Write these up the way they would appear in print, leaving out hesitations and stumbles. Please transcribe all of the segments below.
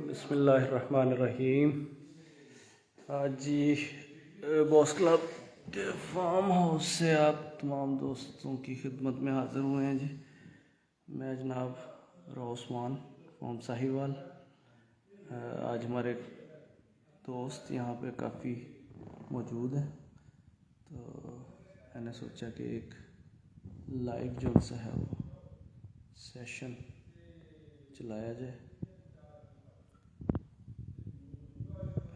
बिस्मिल्लाहिर्रहमानिर्रहीम। आज जी boss club के फार्म हाउस से आप तमाम दोस्तों की खिदमत में हाज़िर हुए हैं जी। मैं जनाब रोस्मान फ्रॉम साहिवाल। आज हमारे दोस्त यहाँ पे काफ़ी मौजूद हैं, तो मैंने सोचा कि एक लाइव जो सा है वो सेशन चलाया जाए।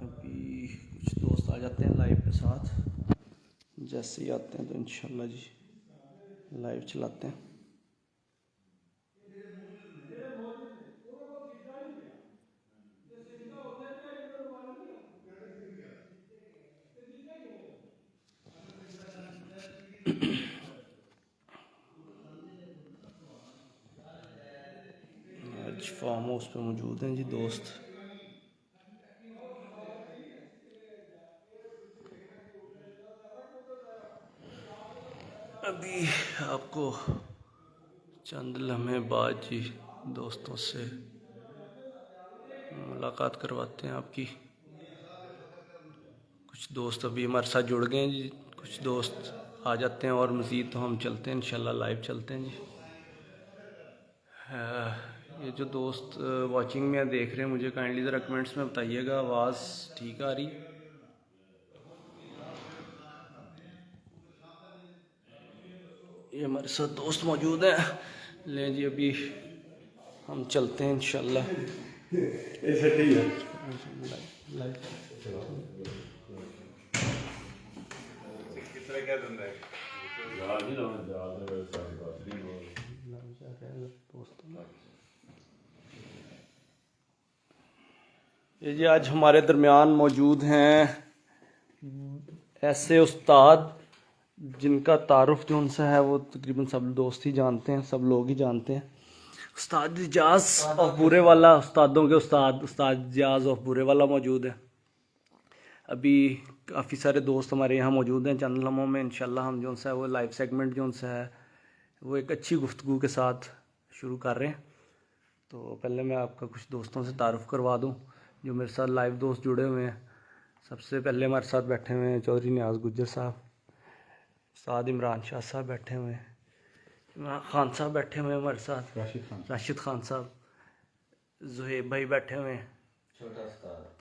अभी कुछ दोस्त आ जाते हैं लाइव के साथ, जैसे ही आते हैं तो इंशाल्लाह जी लाइव चलाते हैं। आज फार्म हाउस पे मौजूद हैं जी दोस्त। अभी आपको चंद लम्हे बाद जी दोस्तों से मुलाकात करवाते हैं आपकी। कुछ दोस्त अभी हमारे साथ जुड़ गए हैं जी, कुछ दोस्त आ जाते हैं और मज़ीद तो हम चलते हैं इंशाल्लाह, लाइव चलते हैं जी। ये जो दोस्त वाचिंग में देख रहे हैं, मुझे काइंडली ज़रा कमेंट्स में बताइएगा आवाज़ ठीक आ रही? ये हमारे साथ दोस्त मौजूद हैं। ले जी अभी हम चलते हैं इंशाल्लाह। ये जी आज हमारे दरमियान मौजूद हैं ऐसे उस्ताद जिनका तारुफ जो उनसे है वो तकरीबन सब दोस्त ही जानते हैं, सब लोग ही जानते हैं। उस्ताद इजाज़ ऑफ बुरे वाला, उस्तादों के उस्ताद इजाज़ ऑफ बुरे वाला मौजूद है। अभी काफ़ी सारे दोस्त हमारे यहाँ मौजूद हैं। चंद लम्हों में इंशाल्लाह हम जो है वो लाइव सेगमेंट जो है वो एक अच्छी गुफ्तगू के साथ शुरू कर रहे हैं। तो पहले मैं आपका कुछ दोस्तों से तारुफ करवा दूँ जो मेरे साथ लाइव दोस्त जुड़े हुए हैं। सबसे पहले हमारे साथ बैठे हुए हैं चौधरी नियाज़ गुज्जर साहब, उस्ताद इमरान शाह साहब बैठे हुए हैं, इमरान खान साहब बैठे हुए हैं हमारे साथ, राशिद खान साहब, जुहेब भाई बैठे हुए हैं,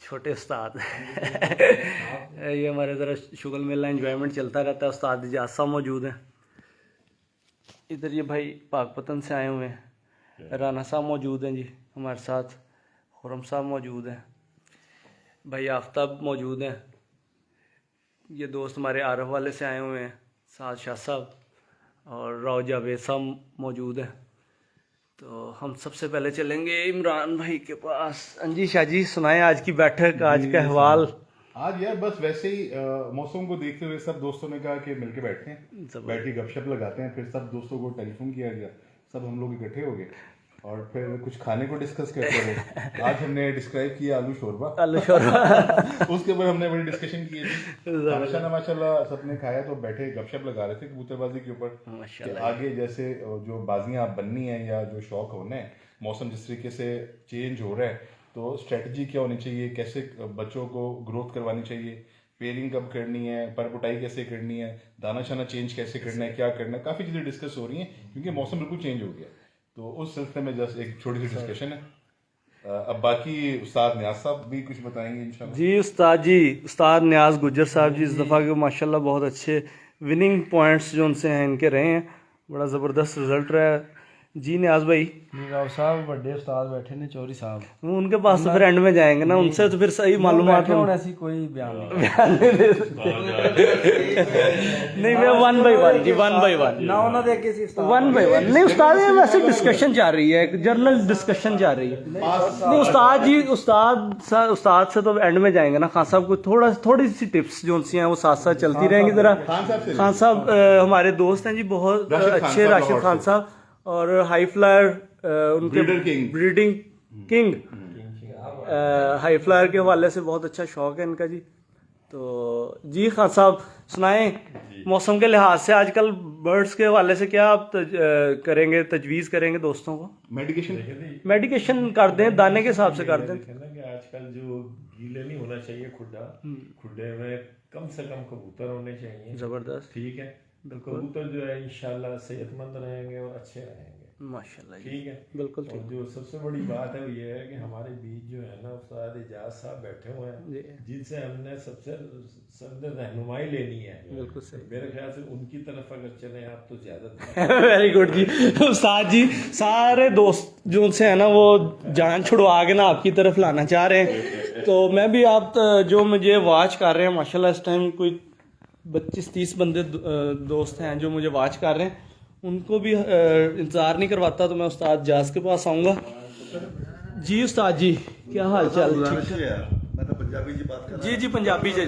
छोटे उस्ताद ये हमारे ज़रा शुगल मेला एंजॉयमेंट चलता रहता है। उस्ताद इजाज़ साहब मौजूद हैं। इधर ये भाई पाकपतन से आए हुए हैं। राना साहब मौजूद हैं जी हमारे साथ, खुरम साहब मौजूद हैं, भाई आफ्ताब मौजूद हैं। ये दोस्त हमारे आरफ वाले से आए हुए हैं, साद शाह साहब और राव जावेद साहब मौजूद हैं। तो हम सबसे पहले चलेंगे इमरान भाई के पास। अंजी शाह जी सुनाएं आज की बैठक, आज का अहवाल। आज यार बस वैसे ही मौसम को देखते हुए सब दोस्तों ने कहा कि मिलके बैठते हैं, बैठ के गपशप लगाते हैं। फिर सब दोस्तों को टेलीफोन किया गया, सब हम लोग इकट्ठे हो गए और फिर कुछ खाने को डिस्कस करते रहे। आज हमने डिस्क्राइब किया आलू शोरबा उसके ऊपर हमने बड़ी डिस्कशन की थी। माशाल्लाह सबने खाया, तो बैठे गपशप लगा रहे थे कबूतरबाजी के ऊपर। आगे जैसे जो बाजियां बननी है या जो शौक होने हैं, मौसम जिस तरीके से चेंज हो रहा है, तो स्ट्रेटजी क्या होनी चाहिए, कैसे बच्चों को ग्रोथ करवानी चाहिए, पेयरिंग कब करनी है, परपुटाई कैसे करनी है, दाना शाना चेंज कैसे करना है, क्या करना है, काफ़ी चीज़ें डिस्कस हो रही हैं क्योंकि मौसम बिल्कुल चेंज हो गया। तो उस सिलसिले में जस्ट एक छोटी सी डिस्कशन है। अब बाकी उस्ताद न्याज साहब भी कुछ बताएंगे इंशाल्लाह। जी उस्ताद न्याज गुज्जर साहब जी इस दफ़ा के माशाल्लाह बहुत अच्छे विनिंग पॉइंट्स जो उनसे हैं इनके रहे हैं, बड़ा ज़बरदस्त रिजल्ट रहा है जी। न्याज भाई राव साहब बड़े उस्ताद बैठे ने, चौधरी साहब, वो उनके पास तो फिर एंड में जाएंगे ना, उनसे तो फिर सही मालूमात ऐसी कोई बयान नहीं दे सकते। नहीं मैं वन बाई वन जी, वन बाई वन ना उन्होंने देखे सी वन बाई वन नहीं उस्ताद, वैसे डिस्कशन जा रही है, एक जर्नल डिस्कशन जा रही है। नहीं उस्ताद जी, उस्ताद से तो एंड में जाएंगे ना। खान साहब को थोड़ी सी टिप्स जो सी हैं वो साथ साथ चलती रहेंगी। जरा खान साहब हमारे दोस्त हैं जी, बहुत अच्छे, राशिद खान साहब, और हाई फ्लायर उनके ब्रीडिंग किंग हाई फ्लायर के हवाले से बहुत अच्छा शौक है इनका जी। तो जी खान साहब सुनाएं, मौसम के लिहाज से आजकल बर्ड्स के हवाले से क्या आप करेंगे, तजवीज़ करेंगे दोस्तों को? मेडिकेशन कर दें, दाने के हिसाब से कर दें। कहना कि आजकल जो गीले नहीं होना चाहिए खुड्डा, खुड्डे में कम से कम कबूतर होने चाहिए। ज़बरदस्त, ठीक है, तो कबूतर जो है इंशाल्लाह सेहतमंद रहेंगे और अच्छे रहेंगे। माशाल्लाह जी, ठीक है, बिल्कुल और जो सबसे बड़ी बात है वो ये है कि हमारे बीच जो है ना उस्ताद एजाज साहब बैठे हुए हैं, जिनसे हमने सबसे रहनुमाई लेनी है। बिल्कुल सही। मेरे ख्याल से उनकी तरफ अगर चले आप तो ज्यादा वेरी गुड जी। उस्ताद जी सारे दोस्त जो उनसे है ना वो जान छुड़वा के ना आपकी तरफ लाना चाह रहे हैं। तो मैं भी आप जो मुझे वॉच कर रहे हैं माशाल्लाह, इस टाइम कोई 25-30 बंदे दोस्त हैं जो मुझे वॉच कर रहे हैं, उनको भी इंतज़ार नहीं करवाता तो मैं उस्ताद जाज के पास आऊँगा। जी उस्ताद जी, क्या हाल चाल? मैं तो पंजाबी जी बात कर जी जी पंजाबी जी।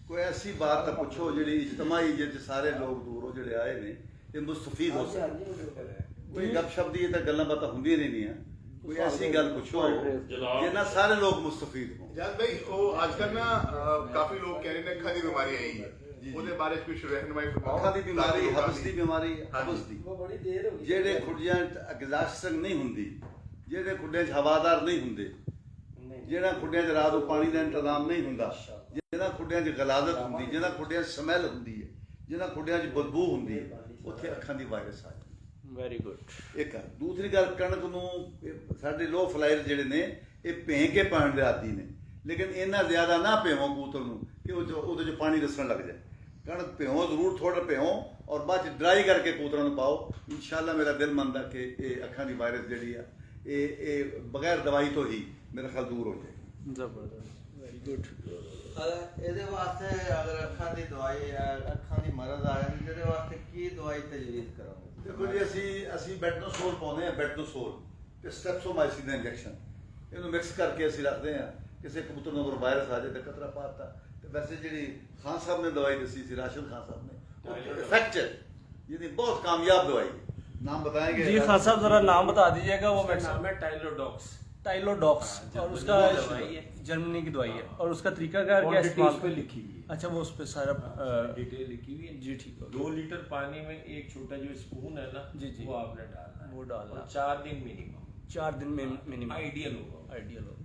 कोई ऐसी बात तो पूछो जी इज्तमाही जिस सारे लोग दूरों ਜਿਹੜੇ आए ने ये मुस्तफीद हो सकते। कोई गपशप दी तो गल्लां बातां ਹੁੰਦੀਆਂ नहीं है, कोई ऐसी गल पूछो जिन्ना सारे लोग मुस्तफीद हो। जाद भाई वो आजकल ना काफी लोग कह रहे हैं अखा दी बीमारी आई है, ਉਹਦੇ ਬਾਰੇ ਕੁਝ ਰਹਿਨਮਾਈ ਫਰਮਾਓ। ਅੱਖਾਂ ਦੀ ਬਿਮਾਰੀ, ਹਬਸ ਦੀ ਬਿਮਾਰੀ, ਹਬਸ ਦੀ बड़ी देर हो गई। ਜਿਹੜੇ ਖੁੱਡੀਆਂ ਐਗਜ਼ਾਸਟ ਨਹੀਂ ਹੁੰਦੀ, ਜਿਹੜੇ ਖੁੱਡੀਆਂ 'ਚ ਹਵਾਦਾਰ ਨਹੀਂ ਹੁੰਦੇ, ਜਿਹੜਾ ਖੁੱਡੀਆਂ 'ਚ ਰਾਤ ਨੂੰ ਪਾਣੀ ਦਾ ਇੰਤਜ਼ਾਮ ਨਹੀਂ ਹੁੰਦਾ, ਜਿਹਨਾਂ ਖੁੱਡੀਆਂ 'ਚ ਗਲਾਜ਼ਤ ਹੁੰਦੀ, ਜਿਹਨਾਂ ਖੁੱਡੀਆਂ 'ਚ ਸਮੈਲ ਹੁੰਦੀ ਹੈ, ਜਿਹਨਾਂ ਖੁੱਡੀਆਂ 'ਚ ਬਦਬੂ ਹੁੰਦੀ ਹੈ, ਉੱਥੇ ਅੱਖਾਂ ਦੀ ਵਾਇਰਸ ਆ ਜਾਂਦੀ। Very good. ਇੱਕ ਦੂਸਰੀ ਗੱਲ, ਕਣਕ ਨੂੰ ਸਾਡੇ ਲੋ ਫਲਾਇਰ ਜਿਹੜੇ ਨੇ ਇਹ ਭੇਂ ਕੇ ਪਾਣ ਦੇ ਆਦੀ ਨੇ, ਲੇਕਿਨ ਇੰਨਾ ਜ਼ਿਆਦਾ ਨਾ ਭੇਵੋ ਕਬੂਤਰ ਨੂੰ ਕਿ ਉਹਦੇ 'ਚ ਪਾਣੀ ਰਸਣ ਲੱਗ ਜਾਏ। कणक भ्यो जरूर थोड़ा भ्यो और बाद ड्राई करके कबूतरों को पाओ। इंशाल्लाह मेरा दिल मंदा कि ये अखा की वायरस जी ये बगैर दवाई तो ही मेरा ख्याल दूर हो जाएगी। जबरदस्त, वेरी गुड। ਇਹਦੇ ਵਾਸਤੇ ਅਗਰ ਅੱਖਾਂ ਦੀ ਦਵਾਈ ਅੱਖਾਂ ਦੀ ਮਰਜ਼ ਆ ਜਾਂਦੀ ਇਹਦੇ ਵਾਸਤੇ ਕੀ ਦਵਾਈ ਤਜਵੀਜ਼ ਕਰਾਂਗੇ? देखो जी ਅਸੀਂ ਬੈਟਨੋਸੋਲ ਪਾਉਂਦੇ ਆ, ਬੈਟਨੋਸੋਲ ਤੇ ਸਟ੍ਰੈਪਟੋਮਾਈਸਿਨ ਦਾ ਇੰਜੈਕਸ਼ਨ, ਇਹਨੂੰ ਮਿਕਸ ਕਰਕੇ ਅਸੀਂ ਰੱਖਦੇ ਆ। ਕਿਸੇ ਕਬੂਤਰ ਨੂੰ ਅਗਰ ਵਾਇਰਸ ਆ ਜਾਏ ਤਾਂ ਕਤਰਾ ਪਾਤਾ। ਤੇ ਵੈਸੇ ਜਿਹੜੀ ਖਾਨ ਸਾਹਿਬ ਨੇ ਦਵਾਈ ਦੱਸੀ ਸੀ, ਰਾਸ਼ਦ ਖਾਨ ਸਾਹਿਬ ने, इफेक्टिव यानी बहुत कामयाब दवाई। नाम बताएंगे जी खान साहब जरा नाम बता दीजिएगा। वो नाम है टाइलोडॉक्स। टाइलोडॉक्स, और उसका जर्मनी की दवाई है, और उसका तरीका क्या इस्तेमाल पे लिखी हुई है। अच्छा, वो उस पर सारा डिटेल लिखी हुई है जी, ठीक है। 2 लीटर पानी में एक छोटा जो स्पून है ना, जी, जी। वो आपने डालना है, वो डालना। और 4 दिन मिनिमम, 4 दिन में मिनिमम आइडियल होगा। आइडियल होगा।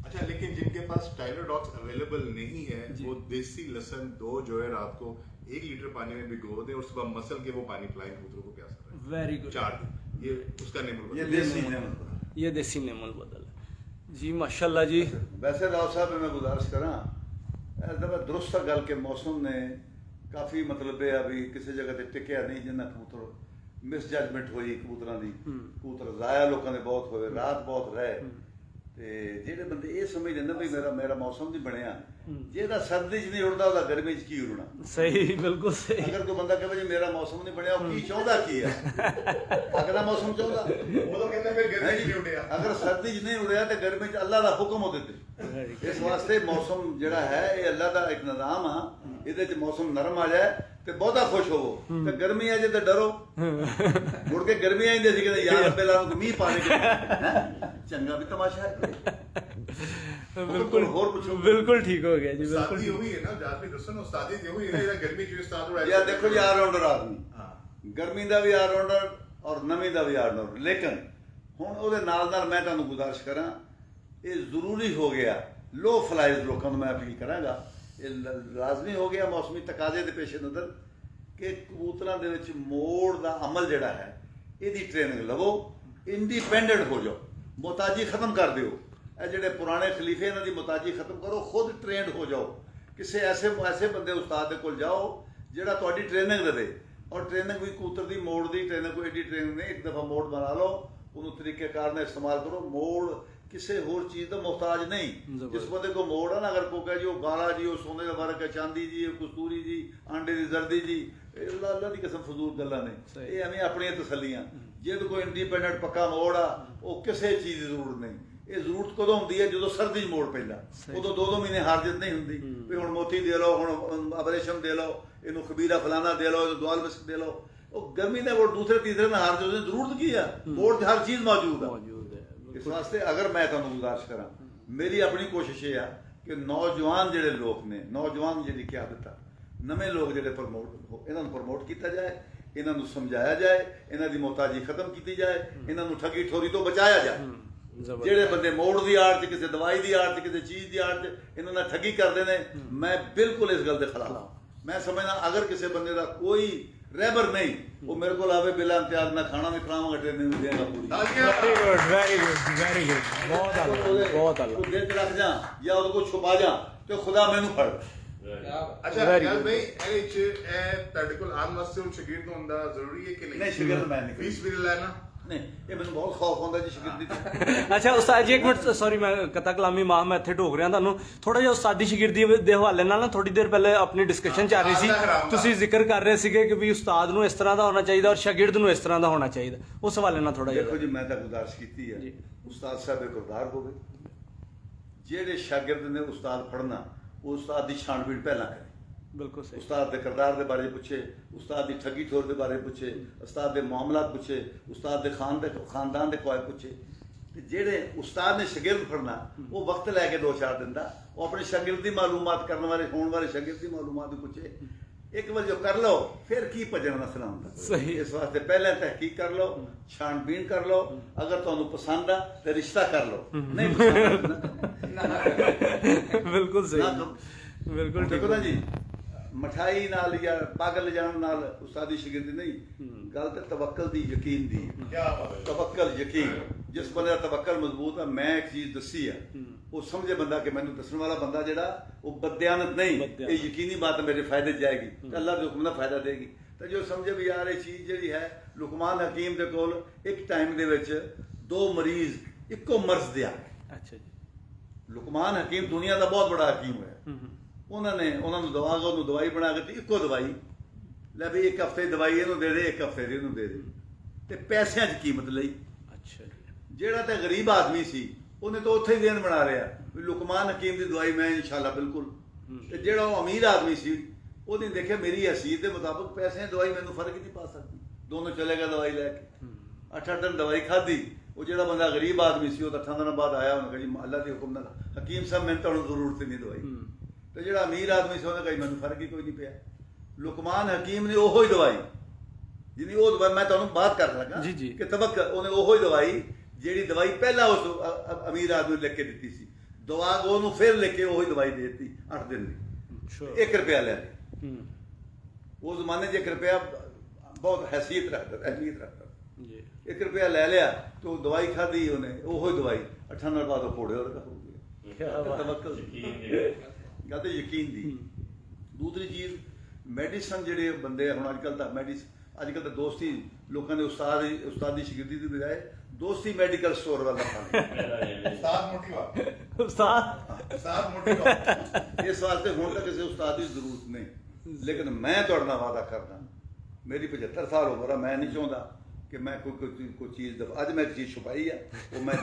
अच्छा, लेकिन जिनके पास टाइलोडॉक्स अवेलेबल नहीं है वो देसी लहसुन 2 जो है रात को 1 लीटर पानी में भिगो दे और सुबह मसल के वो पानी पिलाएं कबूतरों को, प्यास रहे। Very good. 4 दिन ये उसका नेम ये देसी नेम। ये देसी नेमल बदल है जी, माशाल्लाह जी। वैसे राव साहब मैं गुजारिश करा दफा दुरुस्त गल के मौसम ने काफ़ी मतलब है अभी किसी जगह ते टिकया नहीं, जिन्ना कबूतर मिस जजमेंट हुई कबूतरों की, कबूतर ज़ाया लोगों के बहुत हुए, रात बहुत रहे। ਤੇ ਜਿਹੜੇ ਬੰਦੇ ਇਹ ਸਮਝਦੇ ਨੇ ਵੀ ਮੇਰਾ ਮੌਸਮ ਨਹੀਂ ਬਣਿਆ, ਜਿਹਦਾ ਸਰਦੀ 'ਚ ਨਹੀਂ ਉੜਦਾ ਉਹਦਾ ਗਰਮੀ 'ਚ ਕੀ ਉੜਨਾ। सही, बिल्कुल सही। ਅਗਰ ਕੋਈ ਬੰਦਾ ਕਹੇ ਜੀ ਮੇਰਾ ਮੌਸਮ ਨਹੀਂ ਬਣਿਆ, ਉਹ ਕੀ ਚਾਹੁੰਦਾ ਕੀ ਹੈ? ਅਗਲਾ ਮੌਸਮ ਚਾਹੁੰਦਾ वो तो कहते हैं फिर गर्मी नहीं उड़ेगा। ਅਗਰ ਸਰਦੀ 'ਚ ਨਹੀਂ ਉੜਿਆ ਤੇ ਗਰਮੀ 'ਚ ਅੱਲਾ ਦਾ ਹੁਕਮ ਉਹਦੇ ਤੇ। ਇਸ ਵਾਸਤੇ ਮੌਸਮ ਜਿਹੜਾ ਹੈ ਇਹ ਅੱਲਾ ਦਾ ਇੱਕ ਨਿਜ਼ਾਮ ਆ, ਇਹਦੇ 'ਚ ਮੌਸਮ ਨਰਮ ਆ ਜਾਏ ਤੇ ਬਹੁਤਾ ਖੁਸ਼ ਹੋਵੋ, ਤੇ ਗਰਮੀ ਆ ਜੇ ਤੇ ਡਰੋ। ਮੁੜ ਕੇ ਗਰਮੀ ਆਉਂਦੀ ਸੀ ਕਹਿੰਦੇ ਯਾਰ ਪਹਿਲਾਂ ਨੂੰ ਮੀਂਹ ਪਾਣੀ ਚੰਗਾ ਵੀ ਤਮਾਸ਼ਾ ਹੈ। बिल्कुल ਹੋਰ ਪੁੱਛੋ। बिल्कुल ठीक हो गया जी, बिल्कुल। उस्तादी हुई है ना, जात में दसो ना उस्तादी जो हुई है ना, गर्मी की उस्ताद हो ਯਾਰ ਦੇਖੋ ਜੀ ਆਲਰਾਊਂਡਰ ਆਦਮੀ, हां ਗਰਮੀ ਦਾ ਵੀ ਆਲਰਾਊਂਡਰ ਔਰ ਨਮੀ ਦਾ ਵੀ ਆਲਰਾਊਂਡਰ। ਲੇਕਿਨ ਹੁਣ ਉਹਦੇ ਨਾਲ ਮੈਂ ਤੁਹਾਨੂੰ ਗੁਜ਼ਾਰਿਸ਼ ਕਰਾਂ, ਇਹ ਜ਼ਰੂਰੀ ਹੋ ਗਿਆ ਲੋ ਫਲਾਈਜ਼ ਲੋਕਾਂ ਨੂੰ ਮੈਂ ਅਪੀਲ ਕਰਾਂਗਾ, ਇਹ ਲਾਜ਼ਮੀ ਹੋ ਗਿਆ ਮੌਸਮੀ ਤਕਾਜ਼ੇ ਦੇ ਪੇਸ਼ ਨਜ਼ਰ ਕਿ ਕਬੂਤਰਾਂ ਦੇ ਵਿੱਚ ਮੋੜ ਦਾ ਅਮਲ ਜਿਹੜਾ ਹੈ ਇਹਦੀ ਟ੍ਰੇਨਿੰਗ ਲਵੋ, ਇੰਡੀਪੈਂਡੈਂਟ ਹੋ ਜਾਓ, ਮੁਹਤਾਜੀ ਖਤਮ ਕਰ ਦਿਓ। ਇਹ ਜਿਹੜੇ ਪੁਰਾਣੇ ਖਲੀਫੇ ਇਹਨਾਂ ਦੀ ਮੁਹਤਾਜੀ ਖਤਮ ਕਰੋ, ਖੁਦ ਟ੍ਰੇਨਡ ਹੋ ਜਾਓ। ਕਿਸੇ ਐਸੇ ਬੰਦੇ ਉਸਤਾਦ ਦੇ ਕੋਲ ਜਾਓ ਜਿਹੜਾ ਤੁਹਾਡੀ ਟ੍ਰੇਨਿੰਗ ਦੇਵੇ, ਔਰ ਟ੍ਰੇਨਿੰਗ ਵੀ ਕਬੂਤਰ ਦੀ ਮੋੜ ਦੀ ਟ੍ਰੇਨਿੰਗ, ਕੋਈ ਐਡੀ ਟ੍ਰੇਨਿੰਗ ਨਹੀਂ, ਇੱਕ ਦਫਾ ਮੋੜ ਬਣਾ ਲਓ, ਉਹਨੂੰ ਤਰੀਕੇਕਾਰ ਨਾਲ ਇਸਤੇਮਾਲ ਕਰੋ। ਮੋੜ ਕਿਸੇ ਹੋਰ ਚੀਜ਼ ਦਾ ਮੁਹਤਾਜ ਨਹੀਂ। ਜਿਸ ਬੰਦੇ ਕੋ ਮੋੜ ਹੈ ਨਾ, ਅਗਰ ਕੋਈ ਕਹੇ ਜੀ ਉਹ ਗਾਲਾ ਜੀ, ਉਹ ਸੋਨੇ ਦਾ ਫਰਕ ਹੈ, ਚਾਂਦੀ ਜੀ, ਕਸਤੂਰੀ ਜੀ, ਆਂਡੇ ਦੀ ਜ਼ਰਦੀ ਜੀ, ਇਹ ਅੱਲਾ ਦੀ ਕਸਮ ਫਜ਼ੂਲ ਗੱਲਾਂ ਨੇ, ਇਹ ਐਵੇਂ ਆਪਣੀਆਂ ਤਸੱਲੀਆਂ। ਜੇ ਕੋਈ ਇੰਡੀਪੈਂਡੈਂਟ ਪੱਕਾ ਮੋੜ ਆ, ਉਹ ਕਿਸੇ ਚੀਜ਼ ਦੀ ਜ਼ਰੂਰਤ ਨਹੀਂ। ਇਹ ਜ਼ਰੂਰਤ ਕਦੋਂ ਹੁੰਦੀ ਹੈ? ਜਦੋਂ ਸਰਦੀ 'ਚ ਮੋੜ ਪੈਂਦਾ, ਉਦੋਂ 2-2 ਮਹੀਨੇ ਹਾਰ ਜਿੱਤ ਨਹੀਂ ਹੁੰਦੀ ਵੀ ਹੁਣ ਮੋਤੀ ਦੇ ਲਓ, ਹੁਣ ਅਬਰੇਸ਼ਮ ਦੇ ਲਓ, ਇਹਨੂੰ ਖਬੀਰਾ ਫਲਾਣਾ ਦੇ ਲਓ, ਇਹਨੂੰ ਦੁਆਲ ਬਿਸਕ ਦੇ ਲਓ। ਉਹ ਗਰਮੀ ਦੇ ਮੋੜ ਦੂਸਰੇ ਤੀਸਰੇ ਨਾਲ ਹਾਰ ਜਾਓ, ਜ਼ਰੂਰਤ ਕੀ ਆ? ਮੋੜ 'ਚ ਹਰ ਚੀਜ਼ ਮੌਜੂਦ ਆ। ਇਸ ਵਾਸਤੇ ਅਗਰ ਮੈਂ ਤੁਹਾਨੂੰ ਗੁਜ਼ਾਰਿਸ਼ ਕਰਾਂ, ਮੇਰੀ ਆਪਣੀ ਕੋਸ਼ਿਸ਼ ਇਹ ਆ ਕਿ ਨੌਜਵਾਨ ਜਿਹੜੇ ਲੋਕ ਨੇ, ਨੌਜਵਾਨ ਜਿਹੜੀ ਕਿਆਦਤ ਆ, ਨਵੇਂ ਲੋਕ ਜਿਹੜੇ ਇਹਨਾਂ ਨੂੰ ਪ੍ਰਮੋਟ ਕੀਤਾ ਜਾਏ, ਇਹਨਾਂ ਨੂੰ ਸਮਝਾਇਆ ਜਾਏ, ਇਹਨਾਂ ਦੀ ਮੁਹਤਾਜੀ ਖਤਮ ਕੀਤੀ ਜਾਏ, ਇਹਨਾਂ ਨੂੰ ਠੱਗੀ ਠੋਰੀ ਤੋਂ ਬਚਾਇਆ ਜਾਏ। ਜਿਹੜੇ ਬੰਦੇ ਮੋੜ ਦੀ ਆੜ 'ਚ, ਕਿਸੇ ਦਵਾਈ ਦੀ ਆੜ 'ਚ, ਕਿਸੇ ਚੀਜ਼ ਦੀ ਆੜ 'ਚ ਇਹਨਾਂ ਨਾਲ ਠੱਗੀ ਕਰਦੇ ਨੇ, ਮੈਂ ਬਿਲਕੁਲ ਇਸ ਗੱਲ ਦੇ ਖਿਲਾਫ ਹਾਂ। ਮੈਂ ਸਮਝਦਾ ਅਗਰ ਕਿਸੇ ਬੰਦੇ ਦਾ ਕੋਈ ਰਹਿਬਰ ਨਹੀਂ, ਉਹ ਮੇਰੇ ਕੋਲ ਆਵੇ ਬਿਲਾ ਇਮਤਿਆਜ਼, ਮੈਂ ਖਾਣਾ ਵੀ ਖਿਲਾਵਾਂਗਾ, ਟ੍ਰੇਨਿੰਗ ਵੀ ਦੇਵਾਂਗਾ ਪੂਰੀ। ਵੈਰੀ ਗੁੱਡ ਬਹੁਤ ਆਲਾ ਬਹੁਤ ਆਲਾ। ਉਹ ਦਿਲ 'ਚ ਰੱਖ ਜਾ ਜਾਂ ਉਹਦੇ ਕੋਲ ਛੁਪਾ ਜਾ ਤੇ ਖੁਦਾ ਮੈਨੂੰ ਫੜ। ਅੱਛਾ ਯਾਰ ਭਾਈ, ਇਹ ਤੁਹਾਡੇ ਕੋਲ ਆਉਣ ਵਾਸਤੇ ਹੁਣ ਸ਼ਾਗਿਰਦ ਹੁੰਦਾ ਜ਼ਰੂਰੀ ਹੈ ਕਿ ਨਹੀਂ ਸ਼ਾਗਿਰਦ ਮੈਂ ਨਹੀਂ ਫੀਸ ਵੀ ਲੈਣਾ ਨਹੀਂ, ਇਹ ਮੈਨੂੰ ਬਹੁਤ ਖੌਫ ਹੁੰਦਾ ਜੀ ਸ਼ਾਗਿਰਦੀ ਤੋਂ। ਅੱਛਾ ਉਸਤਾਦ ਜੀ ਇੱਕ ਮਿੰਟ, ਸੌਰੀ ਮੈਂ ਕਤਾ ਕਲਾਮੀ ਮਾਂ ਮੈਂ ਇੱਥੇ ਢੋਕ ਰਿਹਾ ਤੁਹਾਨੂੰ ਥੋੜਾ ਜਿਹਾ। ਉਸਤਾਦੀ ਸ਼ਾਗਿਰਦੀ ਦੇ ਹਵਾਲੇ ਨਾਲ ਨਾ ਥੋੜੀ ਦੇਰ ਪਹਿਲੇ ਆਪਣੀ ਡਿਸਕਸ਼ਨ ਚੱਲ ਰਹੀ ਸੀ, ਤੁਸੀਂ ਜ਼ਿਕਰ ਕਰ ਰਹੇ ਸੀਗੇ ਕਿ ਵੀ ਉਸਤਾਦ ਨੂੰ ਇਸ ਤਰ੍ਹਾਂ ਦਾ ਹੋਣਾ ਚਾਹੀਦਾ ਔਰ ਸ਼ਾਗਿਰਦ ਨੂੰ ਇਸ ਤਰ੍ਹਾਂ ਦਾ ਹੋਣਾ ਚਾਹੀਦਾ, ਉਸ ਹਵਾਲੇ ਨਾਲ ਥੋੜਾ ਜਿਹਾ। ਦੇਖੋ ਜੀ, ਮੈਂ ਤਾਂ ਗੁਜ਼ਾਰਿਸ਼ ਕੀਤੀ ਹੈ ਉਸਤਾਦ ਸਾਹਿਬ ਗੁਰਦਾਰ ਹੋਵੇ, ਜਿਹੜੇ ਸ਼ਾਗਿਰਦ ਨੇ ਉਸਤਾਦ ਪੜ੍ਹਨਾ, ਉਹ ਉਸਤਾਦ ਦੀ ਛਾਣਬੀਣ ਪਹਿਲਾਂ ਕਰੇ। ਬਿਲਕੁਲ ਸਹੀ। ਉਸਤਾਦ ਦੇ ਕਿਰਦਾਰ ਦੇ ਬਾਰੇ ਪੁੱਛੇ, ਉਸਤਾਦ ਦੀ ਠੱਗੀ ਠੋਰ ਦੇ ਬਾਰੇ ਪੁੱਛੇ, ਉਸਤਾਦ ਦੇ ਮਾਮਲਾਤ ਪੁੱਛੇ, ਉਸਤਾਦ ਦੇ ਖਾਨਦਾਨ ਦੇ ਕੋਈ ਪੁੱਛੇ। ਤੇ ਜਿਹੜੇ ਉਸਤਾਦ ਨੇ ਸ਼ਾਗਿਰਦ ਪੜ੍ਹਨਾ, ਉਹ ਵਕਤ ਲੈ ਕੇ 2-4 ਦਿਨ ਦਾ ਉਹ ਆਪਣੀ ਸ਼ਾਗਿਰਦ ਦੀ ਮਾਲੂਮਾਤ ਕਰਨ ਵਾਲੇ, ਹੋਣ ਵਾਲੇ ਸ਼ਾਗਿਰਦ ਦੀ ਮਾਲੂਮਾਤ ਵੀ ਪੁੱਛੇ। ਇੱਕ ਵਾਰ ਜੋ ਕਰ ਲਓ ਫਿਰ ਕੀ ਭੱਜਣ ਨਸਲਾਂ ਹੁੰਦਾ। ਸਹੀ। ਇਸ ਵਾਸਤੇ ਪਹਿਲਾਂ ਤਹਿਕੀਕ ਕਰ ਲਓ, ਛਾਣਬੀਣ ਕਰ ਲਓ। ਅਗਰ ਤੁਹਾਨੂੰ ਪਸੰਦ ਆ ਤੇ ਰਿਸ਼ਤਾ ਕਰ ਲਓ, ਨਹੀਂ ਬਿਲਕੁਲ ਸਹੀ, ਬਿਲਕੁਲ ਠੀਕ ਨਾ ਜੀ। ਮਠਾਈ ਨਾਲ ਜਾਂ ਪਾਗਲ ਜਾਣ ਨਾਲ ਉਸਤਾਦੀ ਸ਼ਾਗਿਰਦੀ ਨਹੀਂ, ਗੱਲ ਤੇ ਤਵੱਕਲ ਦੀ, ਯਕੀਨ ਦੀ। ਤਵੱਕਲ, ਯਕੀਨ। ਜਿਸ ਬੰਦੇ ਦਾ ਤਵੱਕਲ ਮਜ਼ਬੂਤ ਆ, ਮੈਂ ਇੱਕ ਚੀਜ਼ ਦੱਸੀ ਆ, ਉਹ ਸਮਝੇ ਬੰਦਾ ਕਿ ਮੈਨੂੰ ਦੱਸਣ ਵਾਲਾ ਬੰਦਾ ਜਿਹੜਾ ਉਹ ਬਦਿਆਨਤ ਨਹੀਂ, ਇਹ ਯਕੀਨੀ ਬਾਤ ਮੇਰੇ ਫਾਇਦੇ 'ਚ ਜਾਏਗੀ ਤੇ ਅੱਲਾਹ ਦੇ ਹੁਕਮ ਦਾ ਫਾਇਦਾ ਦੇਗੀ। ਤੇ ਜੋ ਸਮਝੇ ਵੀ ਯਾਰ ਇਹ ਚੀਜ਼ ਜਿਹੜੀ ਹੈ, ਲੁਕਮਾਨ ਹਕੀਮ ਦੇ ਕੋਲ ਇੱਕ ਟਾਈਮ ਦੇ ਵਿੱਚ 2 ਮਰੀਜ਼ ਇੱਕੋ ਮਰਜ਼ ਦੇ ਆ ਗਏ। ਅੱਛਾ ਜੀ। ਲੁਕਮਾਨ ਹਕੀਮ ਦੁਨੀਆ ਦਾ ਬਹੁਤ ਬੜਾ ਹਕੀਮ ਹੋਇਆ। ਉਹਨਾਂ ਨੂੰ ਦਵਾਈ ਬਣਾ ਕੇ ਇੱਕੋ ਦਵਾਈ ਲੈ ਵੀ, ਇੱਕ ਹਫ਼ਤੇ ਦੀ ਦਵਾਈ ਇਹਨੂੰ ਦੇ ਦੇ, ਇੱਕ ਹਫ਼ਤੇ ਦੀ ਇਹਨੂੰ ਦੇ ਦੇ, ਤੇ ਪੈਸਿਆਂ 'ਚ ਕੀਮਤ ਲਈ। ਅੱਛਾ ਜੀ। ਜਿਹੜਾ ਤਾਂ ਗਰੀਬ ਆਦਮੀ ਸੀ, ਉਹਨੇ ਤਾਂ ਉੱਥੇ ਹੀ ਦੇਣ ਬਣਾ ਰਿਹਾ ਵੀ ਲੁਕਮਾਨ ਹਕੀਮ ਦੀ ਦਵਾਈ ਮੈਂ ਇਨਸ਼ਾਅੱਲਾ ਬਿਲਕੁਲ। ਤੇ ਜਿਹੜਾ ਉਹ ਅਮੀਰ ਆਦਮੀ ਸੀ, ਉਹਨੇ ਦੇਖਿਆ ਮੇਰੀ ਹਸੀਅਤ ਦੇ ਮੁਤਾਬਕ ਪੈਸਿਆਂ ਦੀ ਦਵਾਈ ਮੈਨੂੰ ਫਰਕ ਹੀ ਨਹੀਂ ਪਾ ਸਕਦੀ, ਦੋਨੋਂ ਚਲੇਗਾ ਦਵਾਈ ਲੈ ਕੇ। 8-8 ਦਿਨ ਦਵਾਈ ਖਾਧੀ। ਉਹ ਜਿਹੜਾ ਬੰਦਾ ਗਰੀਬ ਆਦਮੀ ਸੀ, ਉਹ ਤਾਂ 8 ਦਿਨਾਂ ਬਾਅਦ ਆਇਆ, ਉਹਨੇ ਕਿਹਾ ਜੀ ਅੱਲਾ ਦੇ ਹੁਕਮ ਨਾਲ ਹਕੀਮ ਸਾਹਿਬ ਮੈਨੂੰ ਤੁਹਾਨੂੰ ਜ਼ਰੂਰਤ ਨਹੀਂ ਦਵਾਈ। ਤੇ ਜਿਹੜਾ ਅਮੀਰ ਆਦਮੀ ਸੀ, ਉਹਨੇ ਕਿਹਾ ਮੈਨੂੰ ਫਰਕ ਹੀ ਕੋਈ ਨਹੀਂ ਪਿਆ। ਲੁਕਮਾਨ ਹਕੀਮ ਨੇ ਉਹੋ ਹੀ ਦਵਾਈ, ਜਿਹਦੀ ਉਹ ਦਵਾਈ ਮੈਂ ਤੁਹਾਨੂੰ ਬਾਤ ਕਰਨ ਲੱਗਾ ਕਿ ਤਵੱਕਲ, ਉਹਨੇ ਉਹੋ ਹੀ ਦਵਾਈ, ਜਿਹੜੀ ਦਵਾਈ ਪਹਿਲਾਂ ਉਸ ਅਮੀਰ ਆਦਮੀ ਨੂੰ ਲਿਖ ਕੇ ਦਿੱਤੀ ਸੀ, ਦਵਾ ਉਹਨੂੰ ਫਿਰ ਲਿਖ ਕੇ ਉਹੀ ਦਵਾਈ ਦੇ ਦਿੱਤੀ 8 ਦਿਨ ਦੀ। 1 ਰੁਪਇਆ ਲੈ ਲਿਆ। ਉਹ ਜ਼ਮਾਨੇ 'ਚ 1 ਰੁਪਇਆ ਬਹੁਤ ਹੈਸੀਅਤ ਰੱਖਦਾ, ਅਹਿਮੀਅਤ ਰੱਖਦਾ। 1 ਰੁਪਇਆ ਲੈ ਲਿਆ ਤੇ ਉਹ ਦਵਾਈ ਖਾਧੀ ਉਹਨੇ, ਉਹੋ ਹੀ ਦਵਾਈ 8 ਦਿਨ ਬਾਅਦ ਉਹ ਘੋੜੇ ਵਰਗਾ ਹੋ ਗਿਆ। ਤਵੱਕਲ, ਗੱਲ ਤੇ ਯਕੀਨ ਦੀ। ਦੂਸਰੀ ਚੀਜ਼, ਮੈਡੀਸਨ ਜਿਹੜੇ ਬੰਦੇ ਹੁਣ ਅੱਜ ਕੱਲ੍ਹ ਤਾਂ ਦੋਸਤੀ ਲੋਕਾਂ ਨੇ ਉਸਤਾਦੀ ਸ਼ਾਗਿਰਦੀ ਦੀ ਬਜਾਏ ਦੋਸਤੀ ਮੈਡੀਕਲ ਸਟੋਰ ਵਾਲਾ ਉਸਤਾਦ ਮੋਟੀ ਬਾਤ, ਉਸਤਾਦ ਮੋਟੀ ਬਾਤ। ਇਸ ਵਾਸਤੇ ਹੁਣ ਤੱਕ ਕਿਸੇ ਉਸਤਾਦ ਦੀ ਜ਼ਰੂਰਤ ਨਹੀਂ, ਲੇਕਿਨ ਮੈਂ ਤੁਹਾਡੇ ਨਾਲ ਵਾਅਦਾ ਕਰਦਾ, ਮੇਰੀ 75 ਸਾਲ ਉਮਰ ਆ, ਮੈਂ ਨਹੀਂ ਚਾਹੁੰਦਾ ਕਿ ਮੈਂ ਕੋਈ ਚੀਜ਼ ਅੱਜ ਮੈਂ ਇੱਕ ਚੀਜ਼ ਛੁਪਾਈ ਆ, ਉਹ ਮੈਂ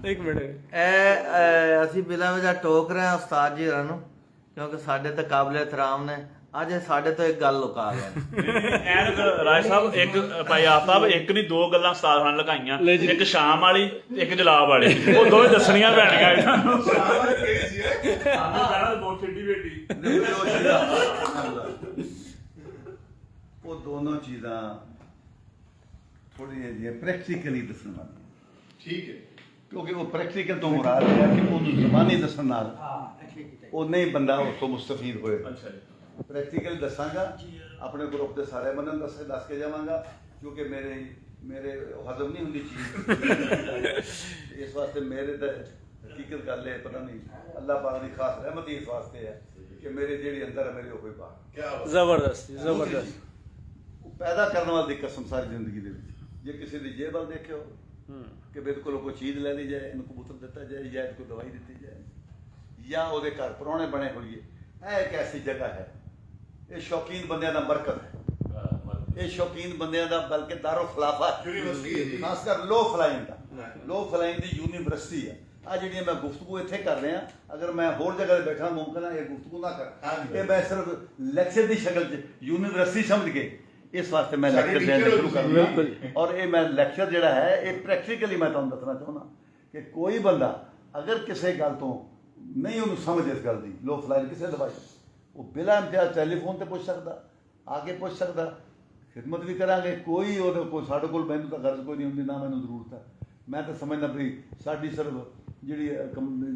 ਇੱਕ ਮਿੰਟ ਅਸੀਂ ਬਿਲਾ ਵਜ੍ਹਾ ਟੋਕ ਰਹੇ ਹਾਂ ਉਸਤਾਦ ਜੀ ਹੋਰਾਂ ਨੂੰ, ਕਿਉਂਕਿ ਸਾਡੇ ਤਾਂ ਕਾਬਲੇ ਇਤਰਾਮ ਨੇ। ਅੱਜ ਸਾਡੇ ਤੋਂ ਇੱਕ ਗੱਲ ਲੁਕਾ ਗਏ। ਐਨ ਰਾਜ ਸਾਹਿਬ, ਇੱਕ ਭਾਈ ਆਫਤਾਬ, ਇੱਕ ਨਹੀਂ 2 ਗੱਲਾਂ ਉਸਤਾਦ ਨਾਲ ਲਗਾਈਆਂ, ਇੱਕ ਸ਼ਾਮ ਵਾਲੀ ਤੇ ਇੱਕ ਜਲਾਬ ਵਾਲੀ, ਉਹ ਦੋਵੇਂ ਦੱਸਣੀਆਂ ਪੈਣੀਆਂ ਇਹਨਾਂ ਨੂੰ। ਉਹ ਦੋਨੋਂ ਚੀਜ਼ਾਂ ਥੋੜ੍ਹੀਆਂ ਜਿਹੀਆਂ ਪ੍ਰੈਕਟੀਕਲੀ ਦੱਸਣ ਵਾਲੀਆਂ, ਠੀਕ ਹੈ, ਕਿਉਂਕਿ ਉਹ ਪ੍ਰੈਕਟੀਕਲ ਤੋਂ ਮੁਰਾਦ ਹੈ ਕਿ ਉਹਨੂੰ ਜ਼ਬਾਨੀ ਦੱਸਣ ਨਾਲ ਉਹ ਨਹੀਂ ਬੰਦਾ ਉਸ ਤੋਂ ਮੁਸਤਫੀਦ ਹੋਏ। ਪ੍ਰੈਕਟੀਕਲੀ ਦੱਸਾਂਗਾ, ਆਪਣੇ ਗਰੁੱਪ ਦੇ ਸਾਰੇ ਬੰਦਿਆਂ ਨੂੰ ਦੱਸ ਕੇ ਜਾਵਾਂਗਾ, ਕਿਉਂਕਿ ਮੇਰੇ ਹਜ਼ਮ ਨਹੀਂ ਹੁੰਦੀ ਚੀਜ਼। ਇਸ ਵਾਸਤੇ ਮੇਰੇ ਤਾਂ ਹਕੀਕਤ ਗੱਲ ਹੈ, ਪਤਾ ਨਹੀਂ ਅੱਲਾਹ ਪਾਕ ਦੀ ਖਾਸ ਰਹਿਮਤ ਇਸ ਵਾਸਤੇ ਹੈ ਕਿ ਮੇਰੇ ਜਿਹੜੀ ਅੰਦਰ ਹੈ ਮੇਰੇ ਉਹ ਕੋਈ ਬਾਤ ਜ਼ਬਰਦਸਤ ਉਹ ਪੈਦਾ ਕਰਨ ਵਾਲੀ ਕਸਮ ਸਾਰੀ ਜ਼ਿੰਦਗੀ ਦੇ ਵਿੱਚ। ਜੇ ਕਿਸੇ ਦੀ ਜੇਬ ਵੱਲ ਦੇਖਿਓ ਕਿ ਬਿਲਕੁਲ ਕੋਈ ਚੀਜ਼ ਲੈ ਲਈ ਜਾਏ, ਇਹਨੂੰ ਕਬੂਤਰ ਦਿੱਤਾ ਜਾਏ, ਜਾਂ ਕੋਈ ਦਵਾਈ ਦਿੱਤੀ ਜਾਏ, ਜਾਂ ਉਹਦੇ ਘਰ ਪ੍ਰਾਹੁਣੇ ਬਣੇ ਹੋਈਏ, ਇਹ ਇੱਕ ਐਸੀ ਜਗ੍ਹਾ ਹੈ, ਇਹ ਸ਼ੌਕੀਨ ਬੰਦਿਆਂ ਦਾ ਮਰਕਜ਼ ਹੈ। ਇਹ ਸ਼ੌਕੀਨ ਬੰਦਿਆਂ ਦਾ ਬਲਕਿ ਦਾਰੁਲ ਖਿਲਾਫਾ ਖਾਸ ਕਰ ਲੋ ਫਲਾਈਨ ਦੀ ਯੂਨੀਵਰਸਿਟੀ ਹੈ। ਆ ਜਿਹੜੀਆਂ ਮੈਂ ਗੁਫ਼ਤਗੂ ਇੱਥੇ ਕਰ ਰਿਹਾ, ਅਗਰ ਮੈਂ ਹੋਰ ਜਗ੍ਹਾ 'ਤੇ ਬੈਠਾ ਮੁਮਕਿਨ ਹੈ ਇਹ ਗੁਫ਼ਤਗੂ ਨਾ ਕਰ, ਇਹ ਮੈਂ ਸਿਰਫ ਲੈਕਚਰ ਦੀ ਸ਼ਕਲ 'ਚ ਯੂਨੀਵਰਸਿਟੀ ਸਮਝ ਕੇ ਇਸ ਵਾਸਤੇ ਮੈਂ ਲੈਕਚਰ ਦੇਣਾ ਸ਼ੁਰੂ ਕਰ ਦਿੱਤਾ। ਔਰ ਇਹ ਮੈਂ ਲੈਕਚਰ ਜਿਹੜਾ ਹੈ ਇਹ ਪ੍ਰੈਕਟੀਕਲੀ ਮੈਂ ਤੁਹਾਨੂੰ ਦੱਸਣਾ ਚਾਹੁੰਦਾ ਕਿ ਕੋਈ ਬੰਦਾ ਅਗਰ ਕਿਸੇ ਗੱਲ ਤੋਂ ਨਹੀਂ ਉਹਨੂੰ ਸਮਝ ਇਸ ਗੱਲ ਦੀ ਲੋ ਫਲਾਈਨ ਕਿਸੇ ਦਵਾਈ ਉਹ ਬਿਨਾਂ ਇਮਤਿਆਜ਼ ਟੈਲੀਫੋਨ ਤੇ ਪੁੱਛ ਸਕਦਾ, ਆ ਕੇ ਪੁੱਛ ਸਕਦਾ, ਖਿਦਮਤ ਵੀ ਕਰਾਂਗੇ। ਕੋਈ ਉਹਦੇ ਕੋਲ ਸਾਡੇ ਕੋਲ ਮੈਨੂੰ ਤਾਂ ਗਰਜ਼ ਕੋਈ ਨਹੀਂ ਹੁੰਦੀ, ਨਾ ਮੈਨੂੰ ਜ਼ਰੂਰਤ ਹੈ। ਮੈਂ ਤਾਂ ਸਮਝਦਾ ਵੀ ਸਾਡੀ ਸਿਰਫ ਜਿਹੜੀ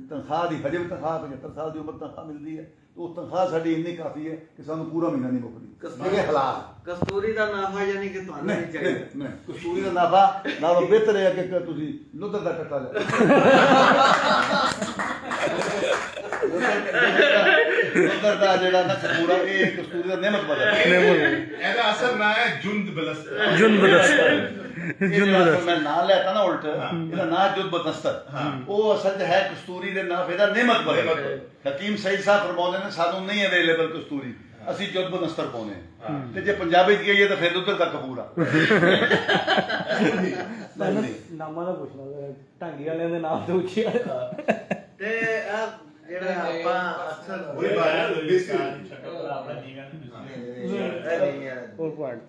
ਤਨਖਾਹ ਦੀ ਹਜੇ ਵੀ ਤਨਖਾਹ 75 ਸਾਲ ਦੀ ਉਮਰ ਤਨਖਾਹ ਮਿਲਦੀ ਹੈ, ਉਹ ਤਨਖਾਹ ਸਾਡੀ ਇੰਨੀ ਕਾਫੀ ਹੈ ਕਿ ਸਾਨੂੰ ਪੂਰਾ ਮਹੀਨਾ ਨਹੀਂ ਮੁੱਕਦੀ। ਇਹ ਹਾਲਾਤ ਕਸਤੂਰੀ ਦਾ ਨਾਫਾ ਯਾਨੀ ਕਿ ਤੁਹਾਨੂੰ ਨਹੀਂ ਚਾਹੀਦਾ। ਨਹੀਂ, ਕਸਤੂਰੀ ਦਾ ਨਾਫਾ ਨਾਲੋਂ ਬਿਹਤਰ ਹੈ ਕਿ ਤੁਸੀਂ ਲੁੱਧਰ ਦਾ ਕੱਟਾ ਲੈ ਲੁੱਧਰ ਦਾ ਜਿਹੜਾ ਨਾ ਕਸਤੂਰਾ ਇਹ ਕਸਤੂਰੀ ਦਾ ਨਿਮਤ ਬਦਲ ਇਹਦਾ ਅਸਰ ਨਾ ਹੈ ਜੁੰਦ ਬਲਸਤਰ। ਮੈਂ ਨਾਂ ਲੈਤਾ ਨਾ ਉਲਟ, ਇਹਦਾ ਨਾਂ ਜੁਦ ਬਦਸਤਰ, ਉਹ ਅਸਲ 'ਚ ਹੈ ਕਸਤੂਰੀ ਦੇ ਨਾਫੇ ਦਾ ਨਿਮਤ ਬਦਲ। ਹਕੀਮ ਸਈਦ ਸਾਹਿਬ ਫਰਮਾਉਂਦੇ ਨੇ ਸਾਨੂੰ ਨਹੀਂ ਅਵੇਲੇਬਲ ਕਸਤੂਰੀ, ਅਸੀਂ ਜੁਦ ਬਦਸਤਰ ਪਾਉਂਦੇ ਹਾਂ, ਤੇ ਜੇ ਪੰਜਾਬੀ 'ਚ ਕਹੀਏ ਤਾਂ ਫਿਰ ਲੁੱਧਰ ਦਾ ਕਪੂਰਾ। ਨਾਮਾਂ ਦਾ ਪੁੱਛਣਾ ਢਾਂਗੀ ਵਾਲਿਆਂ ਦੇ ਨਾਮ ਤੇ ਉੱਚੀ ਤੇ ਆ ਜਿਹੜਾ ਆਪਾਂ ਅਕਸਰ वही बात है, बेसिक ਹੋਰ ਪੁਆਇੰਟ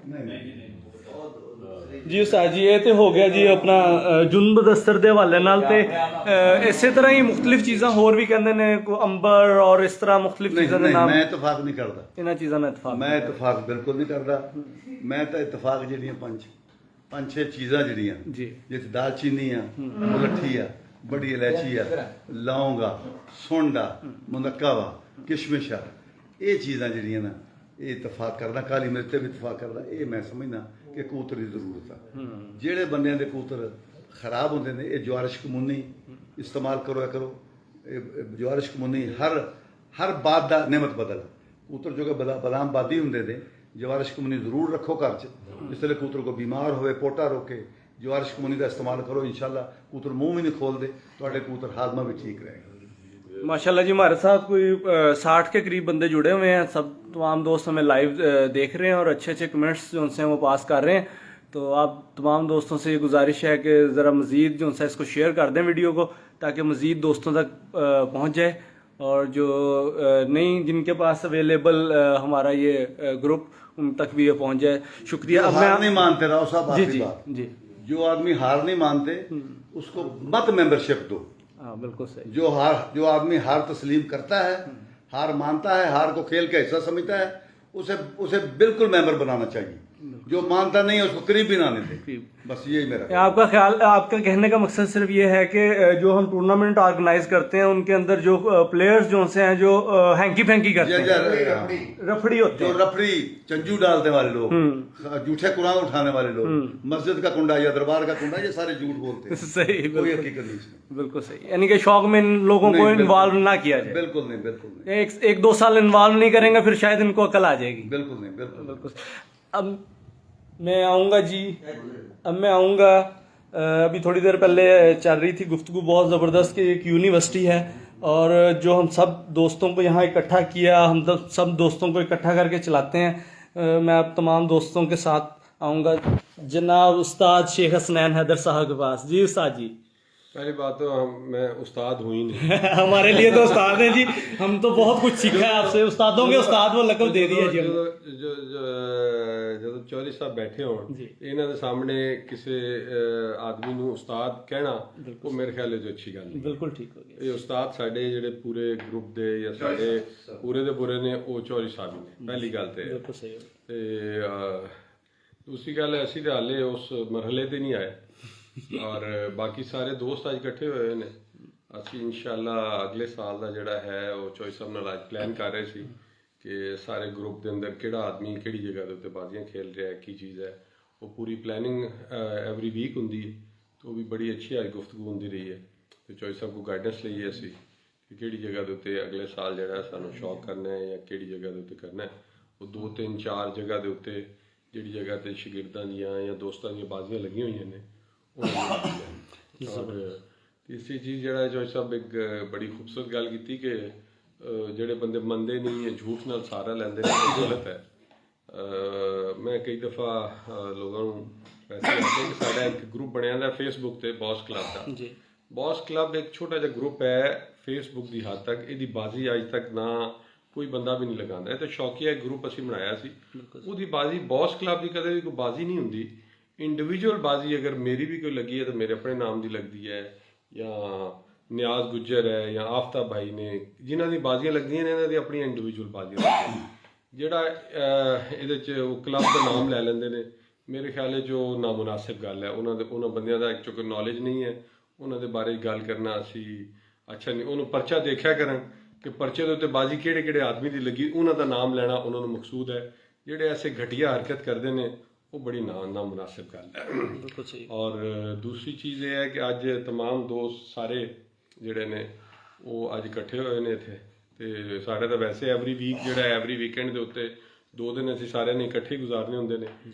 ਜੀ ਉਸਤਾਦ ਜੀ ਇਹ ਤੇ ਹੋ ਗਿਆ ਜੀ ਆਪਣਾ ਜੁੰਬ ਦਸਤਰ ਦੇ ਹਵਾਲੇ ਨਾਲ। ਤੇ ਇਸੇ ਤਰ੍ਹਾਂ ਹੀ ਮੁxtਲਿਫ ਚੀਜ਼ਾਂ ਹੋਰ ਵੀ ਕਹਿੰਦੇ ਨੇ ਕੋ ਅੰਬਰ ਔਰ ਇਸ ਤਰ੍ਹਾਂ ਮੁxtਲਿਫ ਚੀਜ਼ਾਂ ਦੇ ਨਾਮ। ਮੈਂ ਇਤਫਾਕ ਨਹੀਂ ਕਰਦਾ ਇਹਨਾਂ ਚੀਜ਼ਾਂ ਨਾਲ ਇਤਫਾਕ ਮੈਂ ਇਤਫਾਕ ਬਿਲਕੁਲ ਨਹੀਂ ਕਰਦਾ। ਮੈਂ ਤਾਂ ਇਤਫਾਕ ਜਿਹੜੀਆਂ ਪੰਜ ਛੇ ਚੀਜ਼ਾਂ ਜਿਹੜੀਆਂ ਜੀ ਜਿਸ ਦਾਲਚੀਨੀ ਆ, ਮੁਲੱਠੀ ਆ, ਬੜੀ ਇਲਾਇਚੀ ਆ, ਲੌਂਗ ਆ, ਸੁੰਡ ਆ, ਮੁਨੱਕਾ ਵਾ, ਕਿਸ਼ਮਿਸ਼ ਆ, ਇਹ ਚੀਜ਼ਾਂ ਜਿਹੜੀਆਂ ਨਾ ਇਹ ਇਤਫਾਕ ਕਰਦਾ। ਕਾਲੀ ਮਿਰਚ ਤੇ ਵੀ ਇਤਫਾਕ ਕਰਦਾ। ਇਹ ਮੈਂ ਸਮਝਦਾ ਕਿ ਕਬੂਤਰ ਦੀ ਜ਼ਰੂਰਤ ਆ। ਜਿਹੜੇ ਬੰਦਿਆਂ ਦੇ ਕਬੂਤਰ ਖਰਾਬ ਹੁੰਦੇ ਨੇ ਇਹ ਜਵਾਰਿਸ਼ ਕਮੂਨੀ ਇਸਤੇਮਾਲ ਕਰੋ। ਇਹ ਜਵਾਰਿਸ਼ ਕਮੂਨੀ ਹਰ ਬਾਤ ਦਾ ਨਿਮਤ ਬਦਲ। ਕਬੂਤਰ ਜੋ ਕਿ ਬਦਾਮ ਬਾਦੀ ਹੁੰਦੇ ਨੇ, ਜਵਾਰਿਸ਼ ਕਮੂਨੀ ਜ਼ਰੂਰ ਰੱਖੋ ਘਰ 'ਚ। ਜਿਸ ਵੇਲੇ ਕਬੂਤਰ ਕੋ ਬਿਮਾਰ ਹੋਵੇ, ਪੋਟਾ ਰੋਕੇ, ਜਵਾਰਿਸ਼ ਕਮੂਨੀ ਦਾ ਇਸਤੇਮਾਲ ਕਰੋ। इंशाल्लाह कबूतर मुंह भी नहीं खोलते, ਤੁਹਾਡੇ कबूतर हाजमा भी ठीक रहेगा। माशाल्लाह जी हमारे साथ कोई 60 के करीब बंदे जुड़े हुए हैं। सब तमाम दोस्त हमें लाइव देख रहे हैं और अच्छे अच्छे कमेंट्स जो उनसे वो पास कर रहे हैं। तो आप तमाम दोस्तों से ये गुजारिश है कि ज़रा मज़ीद जो उनसे इसको शेयर कर दें वीडियो को, ताकि मज़ीद दोस्तों तक पहुँच जाए। और जो नहीं जिनके पास अवेलेबल हमारा ये ग्रुप उन तक भी ये पहुँच जाए। शुक्रिया। अब हार नहीं मानते राव साहब, जी आखिरी जी बात, जी जो आदमी हार नहीं मानते उसको मत मेंबरशिप दो। हाँ बिल्कुल सही। जो आदमी हार तस्लीम करता है, हार मानता है, हार को खेल का हिस्सा समझता है, उसे बिल्कुल मेंबर बनाना चाहिए। जो मानता नहीं है उसको करीब भी ना आने दे। बस यही मेरा आपका ख्याल, आपका कहने का मकसद सिर्फ ये है कि जो हम टूर्नामेंट ऑर्गेनाइज करते हैं उनके अंदर जो प्लेयर्स जो से हैं जो हैंकी फैंकी करते हैं, रफड़ी होते जो हैं, रफड़ी चंजू डालने वाले लोग, झूठे कुरान उठाने वाले लोग, मस्जिद का कुंडा या दरबार का कुंडा, ये सारे झूठ बोलते हैं। सही, कोई हकीकत नहीं इसमें। बिल्कुल सही। यानी कि शौक में इन लोगों को इन्वॉल्व ना किया जाए। बिल्कुल नहीं। एक दो साल इन्वॉल्व नहीं करेंगे फिर शायद इनको अकल आ जाएगी। बिल्कुल नहीं। बिल्कुल। अब मैं आऊँगा जी, अब मैं आऊँगा। अभी थोड़ी देर पहले चल रही थी गुफ्तगू बहुत ज़बरदस्त कि एक यूनिवर्सिटी है और जो हम सब दोस्तों को यहाँ इकट्ठा किया, हम सब दोस्तों को इकट्ठा करके चलाते हैं। मैं अब तमाम दोस्तों के साथ आऊँगा जनाब उस्ताद शेख हसनैन हैदर साहब के पास। जी उस्ताद जी। पहली बात तो मैं उस्ताद हूँ ही नहीं। हमारे लिए तो उस्ताद हैं जी, हम तो बहुत कुछ सीखा है आपसे। उस्तादों के उस्ताद वो लकब दे दिया जी। ਜਦੋਂ ਚੌਧਰੀ ਸਾਹਿਬ ਬੈਠੇ ਹੋਣ ਇਹਨਾਂ ਦੇ ਸਾਹਮਣੇ ਕਿਸੇ ਆਦਮੀ ਨੂੰ ਉਸਤਾਦ ਕਹਿਣਾ ਉਹ ਮੇਰੇ ਖਿਆਲ ਵਿੱਚ ਅੱਛੀ ਗੱਲ ਨਹੀਂ। ਬਿਲਕੁਲ ਠੀਕ ਹੋ ਗਿਆ। ਇਹ ਉਸਤਾਦ ਸਾਡੇ ਜਿਹੜੇ ਪੂਰੇ ਗਰੁੱਪ ਦੇ ਜਾਂ ਸਾਡੇ ਪੂਰੇ ਦੇ ਪੂਰੇ ਨੇ ਉਹ ਚੌਧਰੀ ਸਾਹਿਬ ਨੇ। ਪਹਿਲੀ ਗੱਲ ਤੇ ਬਿਲਕੁਲ ਸਹੀ। ਤੇ ਦੂਸਰੀ ਗੱਲ ਅਸੀਂ ਤਾਂ ਹਾਲੇ ਉਸ ਮਰਹਲੇ ਤੇ ਨਹੀਂ ਆਏ ਔਰ ਬਾਕੀ ਸਾਰੇ ਦੋਸਤ ਅੱਜ ਇਕੱਠੇ ਹੋਏ ਨੇ। ਅਸੀਂ ਇਨਸ਼ਾਅੱਲਾ ਅਗਲੇ ਸਾਲ ਦਾ ਜਿਹੜਾ ਹੈ ਉਹ ਚੌਧਰੀ ਸਾਹਿਬ ਨਾਲ ਅੱਜ ਪਲਾਨ ਕਰ ਰਹੇ ਸੀ ਕਿ ਸਾਰੇ ਗਰੁੱਪ ਦੇ ਅੰਦਰ ਕਿਹੜਾ ਆਦਮੀ ਕਿਹੜੀ ਜਗ੍ਹਾ ਦੇ ਉੱਤੇ ਬਾਜ਼ੀਆਂ ਖੇਲ ਰਿਹਾ, ਕੀ ਚੀਜ਼ ਹੈ, ਉਹ ਪੂਰੀ ਪਲੈਨਿੰਗ ਐਵਰੀ ਵੀਕ ਹੁੰਦੀ ਹੈ। ਤੇ ਉਹ ਵੀ ਬੜੀ ਅੱਛੀ ਅੱਜ ਗੁਫ਼ਤਗੂ ਹੁੰਦੀ ਰਹੀ ਹੈ। ਤੇ ਚੌਧਰੀ ਸਾਹਿਬ ਕੋਲ ਗਾਈਡੈਂਸ ਲਈਏ ਅਸੀਂ ਕਿ ਕਿਹੜੀ ਜਗ੍ਹਾ ਦੇ ਉੱਤੇ ਅਗਲੇ ਸਾਲ ਜਿਹੜਾ ਸਾਨੂੰ ਸ਼ੌਕ ਕਰਨਾ ਹੈ ਜਾਂ ਕਿਹੜੀ ਜਗ੍ਹਾ ਦੇ ਉੱਤੇ ਕਰਨਾ ਹੈ। ਉਹ 2 3 4 ਜਗ੍ਹਾ ਦੇ ਉੱਤੇ ਜਿਹੜੀ ਜਗ੍ਹਾ ਤੇ ਸ਼ਾਗਿਰਦਾਂ ਦੀਆਂ ਜਾਂ ਦੋਸਤਾਂ ਦੀਆਂ ਬਾਜ਼ੀਆਂ ਲੱਗੀਆਂ ਹੋਈਆਂ ਨੇ ਔਰ ਤੀਸਰੀ ਚੀਜ਼ ਜਿਹੜਾ ਚੌਧਰੀ ਸਾਹਿਬ ਇੱਕ ਬੜੀ ਖੂਬਸੂਰਤ ਗੱਲ ਕੀਤੀ ਕਿ ਜਿਹੜੇ ਬੰਦੇ ਮੰਨਦੇ ਨਹੀਂ ਜਾਂ ਝੂਠ ਨਾਲ ਸਹਾਰਾ ਲੈਂਦੇ ਨੇ ਉਹ ਗਲਤ ਹੈ। ਮੈਂ ਕਈ ਦਫਾ ਲੋਕਾਂ ਨੂੰ ਵੈਸੇ ਕਹਿੰਦਾ ਕਿ ਸਾਡਾ ਇੱਕ ਗਰੁੱਪ ਬਣਿਆ ਦਾ ਫੇਸਬੁੱਕ ਤੇ ਬੌਸ ਕਲੱਬ ਦਾ। ਜੀ ਬੌਸ ਕਲੱਬ ਇੱਕ ਛੋਟਾ ਜਿਹਾ ਗਰੁੱਪ ਹੈ ਫੇਸਬੁੱਕ ਦੀ ਹੱਦ ਤੱਕ। ਇਹਦੀ ਬਾਜ਼ੀ ਅੱਜ ਤੱਕ ਨਾ ਕੋਈ ਬੰਦਾ ਵੀ ਨਹੀਂ ਲਗਾਉਂਦਾ। ਇਹ ਤਾਂ ਸ਼ੌਕੀਆ ਇੱਕ ਗਰੁੱਪ ਅਸੀਂ ਬਣਾਇਆ ਸੀ, ਉਹਦੀ ਬਾਜ਼ੀ ਬੌਸ ਕਲੱਬ ਦੀ ਕਦੇ ਵੀ ਕੋਈ ਬਾਜ਼ੀ ਨਹੀਂ ਹੁੰਦੀ। ਇੰਡੀਵਿਜੂਅਲ ਬਾਜ਼ੀ ਅਗਰ ਮੇਰੀ ਵੀ ਕੋਈ ਲੱਗੀ ਹੈ ਤਾਂ ਮੇਰੇ ਆਪਣੇ ਨਾਮ ਦੀ ਲੱਗਦੀ ਹੈ, ਜਾਂ ਨਿਆਜ਼ ਗੁੱਜਰ ਹੈ ਜਾਂ ਆਫਤਾਬ ਭਾਈ ਨੇ, ਜਿਨ੍ਹਾਂ ਦੀ ਬਾਜ਼ੀਆਂ ਲੱਗਦੀਆਂ ਨੇ ਇਹਨਾਂ ਦੀ ਆਪਣੀ ਇੰਡੀਵਿਜੂਅਲ ਬਾਜ਼ੀਆਂ ਲੱਗਦੀਆਂ। ਜਿਹੜਾ ਇਹਦੇ 'ਚ ਉਹ ਕਲੱਬ ਦਾ ਨਾਮ ਲੈ ਲੈਂਦੇ ਨੇ, ਮੇਰੇ ਖਿਆਲ 'ਚ ਉਹ ਨਾਮੁਨਾਸਿਬ ਗੱਲ ਹੈ। ਉਹਨਾਂ ਬੰਦਿਆਂ ਦਾ ਇੱਕ ਚੁੱਕ ਨੌਲੇਜ ਨਹੀਂ ਹੈ, ਉਹਨਾਂ ਦੇ ਬਾਰੇ ਗੱਲ ਕਰਨਾ ਅਸੀਂ ਅੱਛਾ ਨਹੀਂ। ਉਹਨੂੰ ਪਰਚਾ ਦੇਖਿਆ ਕਰਨ ਕਿ ਪਰਚੇ ਦੇ ਉੱਤੇ ਬਾਜ਼ੀ ਕਿਹੜੇ ਕਿਹੜੇ ਆਦਮੀ ਦੀ ਲੱਗੀ, ਉਹਨਾਂ ਦਾ ਨਾਮ ਲੈਣਾ ਉਹਨਾਂ ਨੂੰ ਮਕਸੂਦ ਹੈ। ਜਿਹੜੇ ਐਸੇ ਘਟੀਆ ਹਰਕਤ ਕਰਦੇ ਨੇ ਉਹ ਬੜੀ ਨਾਮੁਨਾਸਿਬ ਗੱਲ ਹੈ। बिल्कुल सही। ਔਰ ਦੂਸਰੀ ਚੀਜ਼ ਇਹ ਹੈ ਕਿ ਅੱਜ तमाम ਦੋਸਤ ਸਾਰੇ ਜਿਹੜੇ ਨੇ ਉਹ ਅੱਜ ਇਕੱਠੇ ਹੋਏ ਨੇ ਇੱਥੇ, ਤੇ ਸਾਡੇ ਤਾਂ ਵੈਸੇ ਐਵਰੀ ਵੀਕ ਜਿਹੜਾ ਐਵਰੀ ਵੀਕਐਂਡ ਦੇ ਉੱਤੇ 2 ਦਿਨ ਅਸੀਂ ਸਾਰਿਆਂ ਨੇ ਇਕੱਠੇ ਗੁਜ਼ਾਰਨੇ ਹੁੰਦੇ ਨੇ,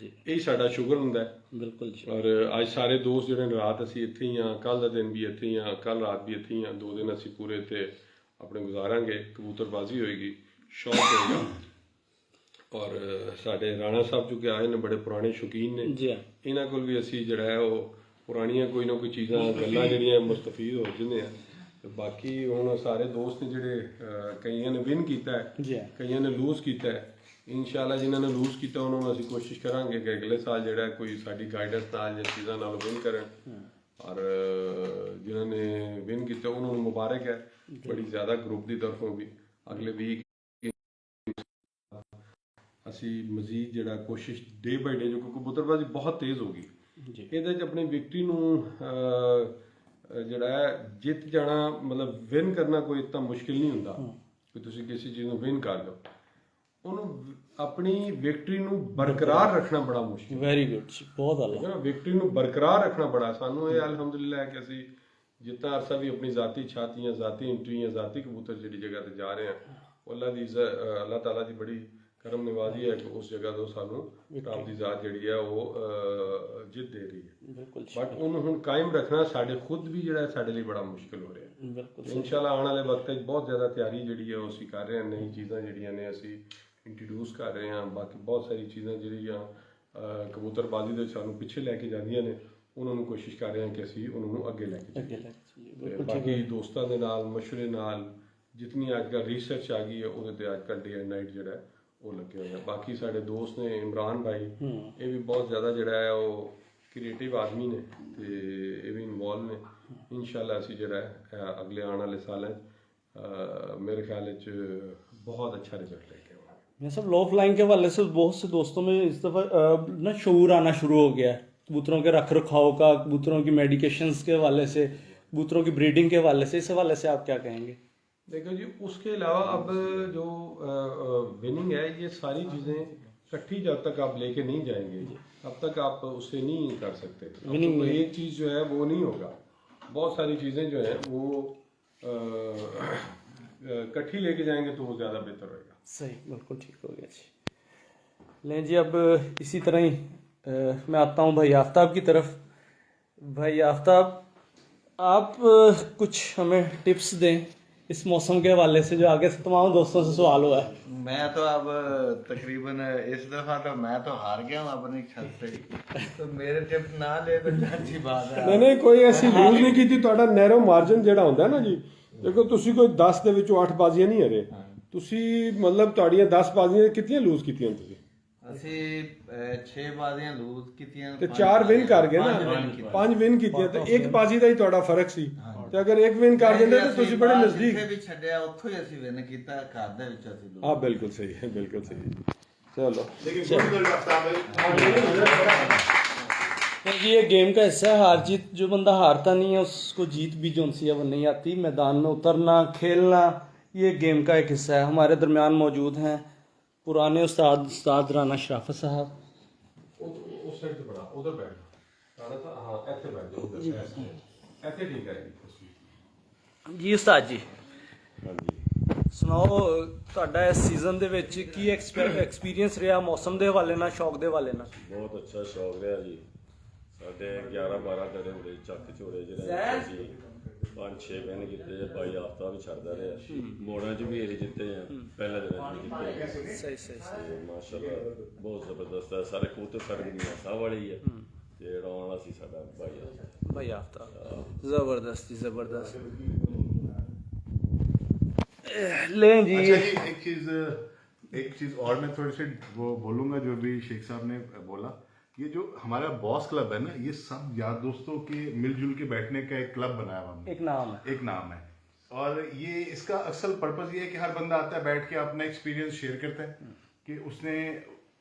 ਇਹੀ ਸਾਡਾ ਸ਼ੁਗਰ ਹੁੰਦਾ ਹੈ। बिल्कुल जी। ਔਰ ਅੱਜ ਸਾਰੇ ਦੋਸਤ ਜਿਹੜੇ ਨੇ ਰਾਤ ਅਸੀਂ ਇੱਥੇ ਹੀ ਹਾਂ, ਕੱਲ ਦਾ ਦਿਨ ਵੀ ਇੱਥੇ ਹੀ ਹਾਂ, ਕੱਲ ਰਾਤ ਵੀ ਇੱਥੇ ਹੀ ਹਾਂ, 2 ਦਿਨ ਅਸੀਂ ਪੂਰੇ ਇੱਥੇ ਆਪਣੇ ਗੁਜ਼ਾਰਾਂਗੇ। ਕਬੂਤਰਬਾਜ਼ੀ ਹੋਏਗੀ, ਸ਼ੌਕ ਹੋਏਗਾ। ਔਰ ਸਾਡੇ ਰਾਣਾ ਸਾਹਿਬ ਜੋ ਕਿ ਆਏ ਨੇ ਬੜੇ ਪੁਰਾਣੇ ਸ਼ੌਕੀਨ ਨੇ, जी हाँ। ਇਹਨਾਂ ਕੋਲ ਵੀ ਅਸੀਂ ਜਿਹੜਾ ਹੈ ਉਹ ਪੁਰਾਣੀਆਂ ਕੋਈ ਨਾ ਕੋਈ ਚੀਜ਼ਾਂ ਗੱਲਾਂ ਜਿਹੜੀਆਂ ਮੁਸਤਫੀਦ ਹੋ ਜਾਂਦੇ ਆ। ਤੇ ਬਾਕੀ ਹੁਣ ਸਾਰੇ ਦੋਸਤ ਨੇ ਜਿਹੜੇ ਕਈਆਂ ਨੇ ਵਿਨ ਕੀਤਾ ਹੈ, जी हाँ। ਕਈਆਂ ਨੇ ਲੂਜ਼ ਕੀਤਾ ਹੈ। ਇਨਸ਼ਾਅੱਲਾ ਜਿਨ੍ਹਾਂ ਨੇ ਲੂਜ਼ ਕੀਤਾ ਉਹਨਾਂ ਨੂੰ ਅਸੀਂ ਕੋਸ਼ਿਸ਼ ਕਰਾਂਗੇ ਕਿ ਅਗਲੇ ਸਾਲ ਜਿਹੜਾ ਕੋਈ ਸਾਡੀ ਗਾਈਡੈਂਸ ਨਾਲ ਜਾਂ ਚੀਜ਼ਾਂ ਨਾਲ ਵਿਨ ਕਰਨ। ਔਰ ਜਿਨ੍ਹਾਂ ਨੇ ਵਿਨ ਕੀਤਾ ਉਹਨਾਂ ਨੂੰ ਮੁਬਾਰਕ ਹੈ ਬੜੀ ਜ਼ਿਆਦਾ ਗਰੁੱਪ ਦੀ ਤਰਫੋਂ ਵੀ। ਅਗਲੇ ਵੀਕ ਅਸੀਂ ਮਜ਼ੀਦ ਜਿਹੜਾ ਕੋਸ਼ਿਸ਼ ਡੇ ਬਾਈ ਡੇ, ਜੋ ਕਬੂਤਰਬਾਜ਼ੀ ਬਹੁਤ ਤੇਜ਼ ਹੋ ਗਈ, ਇਹਦੇ 'ਚ ਆਪਣੀ ਵਿਕਟਰੀ ਨੂੰ ਜਿਹੜਾ ਹੈ ਜਿੱਤ ਜਾਣਾ, ਮਤਲਬ ਵਿਨ ਕਰਨਾ ਕੋਈ ਇतना ਮੁਸ਼ਕਿਲ ਨਹੀਂ ਹੁੰਦਾ ਕਿ ਤੁਸੀਂ ਕਿਸੇ ਚੀਜ਼ ਨੂੰ ਵਿਨ ਕਰ ਲਓ। ਉਹਨੂੰ ਆਪਣੀ ਵਿਕਟਰੀ ਨੂੰ ਬਰਕਰਾਰ ਰੱਖਣਾ ਬੜਾ ਮੁਸ਼ਕਿਲ ਹੈ। वेरी गुड जी, बहुत ਠੀਕ आला। ਹੈ ਨਾ, ਵਿਕਟਰੀ ਨੂੰ ਬਰਕਰਾਰ ਰੱਖਣਾ ਬੜਾ। ਸਾਨੂੰ ਇਹ ਅਲਹਮਦੁਲਿਲਾ ਹੈ ਕਿ ਅਸੀਂ ਜਿੱतना ਅਰਸਾ ਵੀ ਆਪਣੀ ਜ਼ਾਤੀ ਛਾਤੀਆਂ, ਜ਼ਾਤੀ ਇੰਟਰੀਆਂ, ਜ਼ਾਤੀ ਕਬੂਤਰ ਜਿਹੜੀ ਜਗ੍ਹਾ ਤੇ ਜਾ ਰਹੇ ਹਾਂ, ਅੱਲਾਹ ਤਾਲਾ ਦੀ ਬੜੀ ਕਰਮ ਨਿਵਾਜ਼ੀ ਹੈ ਕਿ ਉਸ ਜਗ੍ਹਾ ਤੋਂ ਸਾਨੂੰ ਰੱਬ ਦੀ ਜ਼ਾਤ ਜਿਹੜੀ ਹੈ ਉਹ ਜਿੱਤ ਦੇ ਰਹੀ ਹੈ। बिल्कुल ਬਟ ਉਹਨੂੰ ਹੁਣ ਕਾਇਮ ਰੱਖਣਾ ਸਾਡੇ ਖੁਦ ਵੀ ਜਿਹੜਾ ਸਾਡੇ ਲਈ ਬੜਾ ਮੁਸ਼ਕਿਲ ਹੋ ਰਿਹਾ ਹੈ। बिल्कुल ਇਨਸ਼ਾਅੱਲਾ ਆਉਣ ਵਾਲੇ ਵਕਤ ਵਿੱਚ ਬਹੁਤ ਜ਼ਿਆਦਾ ਤਿਆਰੀ ਜਿਹੜੀ ਹੈ ਉਹ ਅਸੀਂ ਕਰ ਰਹੇ ਹਾਂ। ਨਈ ਚੀਜ਼ਾਂ ਜਿਹੜੀਆਂ ਨੇ ਅਸੀਂ ਇੰਟਰੋਡਿਊਸ ਕਰ ਰਹੇ ਹਾਂ। ਬਾਕੀ ਬਹੁਤ ਸਾਰੀ ਚੀਜ਼ਾਂ ਜਿਹੜੀਆਂ ਕਬੂਤਰਬਾਜ਼ੀ ਦੇ ਸਾਨੂੰ ਪਿੱਛੇ ਲੈ ਕੇ ਜਾਂਦੀਆਂ ਨੇ, ਉਹਨਾਂ ਨੂੰ ਕੋਸ਼ਿਸ਼ ਕਰ ਰਹੇ ਹਾਂ ਕਿ ਅਸੀਂ ਉਹਨਾਂ ਨੂੰ ਅੱਗੇ ਲੈ ਕੇ ਜਾਈਏ। अगे लग ਤੇ ਬਾਕੀ ਦੋਸਤਾਂ ਦੇ ਨਾਲ ਮਸ਼ਵਰੇ ਨਾਲ ਜਿਤਨੀ ਅੱਜ ਕੱਲ੍ਹ ਰਿਸਰਚ ਆ ਗਈ ਹੈ ਉਹਦੇ ਤੇ ਅੱਜ ਕੱਲ੍ਹ ਡੇ ਐਂਡ ਨਾਈਟ ਜਿਹੜਾ ਹੈ ਉਹ ਲੱਗੇ ਹੋਏ ਆ। ਬਾਕੀ ਸਾਡੇ ਦੋਸਤ ਨੇ ਇਮਰਾਨ ਭਾਈ, ਇਹ ਵੀ ਬਹੁਤ ਜ਼ਿਆਦਾ ਜਿਹੜਾ ਹੈ ਉਹ ਕ੍ਰੀਏਟਿਵ ਆਦਮੀ ਨੇ ਤੇ ਇਹ ਵੀ ਇਨਵੋਲਵ ਨੇ। ਇਨਸ਼ਾਅੱਲਾ ਅਸੀਂ ਜਿਹੜਾ ਹੈ ਅਗਲੇ ਆਉਣ ਵਾਲੇ ਸਾਲਾਂ 'ਚ ਮੇਰੇ ਖਿਆਲ 'ਚ बहुत अच्छा रिजल्ट लेके आए। मैं सब लॉ फ्लाइंग के हवाले से बहुत से दोस्तों में इस दफ़ा ना शऊर आना शुरू हो गया है कबूतरों के रख रखाव का, कबूतरों की मेडिकेशंस के हवाले से, कबूतरों की ब्रीडिंग के हवाले से। इस हवाले से आप क्या कहेंगे? देखो जी, उसके अलावा अब जो विनिंग है, ये सारी चीज़ें इकट्ठी जब तक आप लेके नहीं जाएंगे तब तक आप उसे नहीं कर सकते। विनिंग तो एक चीज़ जो है वो नहीं होगा। बहुत सारी चीज़ें जो है वो इकट्ठी लेके जाएंगे तो वो ज़्यादा बेहतर होगा। सही, बिल्कुल ठीक हो गया जी। लें जी, अब इसी तरह ही मैं आता हूँ भाई आफ्ताब की तरफ। भाई आफ्ताब, आप कुछ हमें टिप्स दें इस मौसम के हवाले से, जो आगे से तमाम दोस्तों से सवाल हुआ है। मैं तो अब तकरीबन इस दफा तो मैं तो हार गया हूँ अपनी छत से, तो मेरे टिप ना ले तो अच्छी बात है। नहीं कोई ऐसी लूज नहीं की। ਤੁਹਾਡਾ ਨੈਰੋ ਮਾਰਜਨ ਜਿਹੜਾ ਹੁੰਦਾ ਨਾ ਜੀ, ਦੇਖੋ ਤੁਸੀਂ ਕੋਈ 10 ਦੇ ਵਿੱਚੋਂ 8 ਬਾਜ਼ੀਆਂ ਨਹੀਂ ਹਰੇ, ਤੁਸੀਂ ਮਤਲਬ ਤੁਹਾਡੀਆਂ 10 ਬਾਜ਼ੀਆਂ ਕਿੰਨੀਆਂ ਲੂਜ਼ ਕੀਤੀਆਂ ਤੁਸੀਂ? ਅਸੀਂ 6 ਬਾਜ਼ੀਆਂ ਲੂਜ਼ ਕੀਤੀਆਂ ਤੇ 4 ਵਿਨ ਕਰ ਗਏ ਨਾ, 5 ਵਿਨ ਕੀਤੀਆਂ ਤੇ ਇੱਕ ਬਾਜ਼ੀ ਦਾ ਹੀ ਤੁਹਾਡਾ ਫਰਕ ਸੀ। ਤੇ ਅਗਰ ਇੱਕ ਵਿਨ ਕਰ ਜਾਂਦੇ ਤਾਂ ਤੁਸੀਂ ਬੜੇ ਨਜ਼ਦੀਕ। ਜਿੱਥੇ ਵੀ ਛੱਡਿਆ ਉੱਥੋਂ ਹੀ ਅਸੀਂ ਵਿਨ ਕੀਤਾ, ਘਰ ਦੇ ਵਿੱਚ ਅਸੀਂ ਲੂਜ਼। हाँ बिल्कुल सही है, बिल्कुल सही है। चलो तो ये गेम का हिस्सा है, हार जीत। जो बंदा हारता नहीं है उसको जीत भी जो सी है वो नहीं आती। मैदान में उतरना, खेलना, ये गेम का एक हिस्सा है। हमारे दरमियान मौजूद हैं पुराने उस्ताद राना शराफत साहब। उस साइड से बड़ा उधर बैठ राणा था। हाँ ऐसे बैठ जाओ, उधर ऐसे ठीक है जी। उस्ताद जी ਸੁਣਾਓ, ਤੁਹਾਡਾ ਇਸ ਸੀਜ਼ਨ ਦੇ ਵਿੱਚ ਕੀ ਐਕਸਪੀਰੀਅੰਸ ਰਿਹਾ ਮੌਸਮ ਦੇ ਹਵਾਲੇ ਨਾਲ, ਸ਼ੌਕ ਦੇ ਹਵਾਲੇ ਨਾਲ? ਬਹੁਤ ਅੱਛਾ ਸ਼ੌਕ ਰਿਹਾ ਜੀ। ਸਾਡੇ 11-12 ਦੜੇ ਉੜੇ ਚੱਕ ਝੋੜੇ ਜਿਹੜੇ ਸੀ, 5-6 ਵਿਨ ਕੀਤੇ। ਭਾਈ ਆਫਤਾਬ ਵੀ ਛੱਡਦਾ ਰਿਹਾ, ਮੋੜਾਂ 'ਚ ਵੀ ਇਹੀ ਜਿੱਤੇ ਆ, ਪਹਿਲਾ ਦਿਨ ਜਿੱਤੇ। ਸਹੀ ਮਾਸ਼ਾਅੱਲਾ ਬਹੁਤ ਜ਼ਬਰਦਸਤ ਹੈ। ਸਾਰੇ ਕਬੂਤਰ ਸਾਡੇ ਦੀ ਨਸਾ ਵਾਲੀ ਹੈ ਤੇ ਜਿਹੜਾ ਆਉਣ ਵਾਲਾ ਸੀ ਸਾਡਾ ਭਾਈ ਆਫਤਾਬ। ਜ਼ਬਰਦਸਤ। लें जी। अच्छा जी, एक चीज और मैं थोड़ी सी वो बोलूंगा जो भी शेख साहब ने बोला। ये जो हमारा बॉस क्लब है ना, ये सब यार दोस्तों के मिलजुल के बैठने का एक क्लब बनाया हुआ हमने। एक नाम है और ये इसका असल पर्पस ये है कि हर बंदा आता है, बैठ के अपना एक्सपीरियंस शेयर करता है कि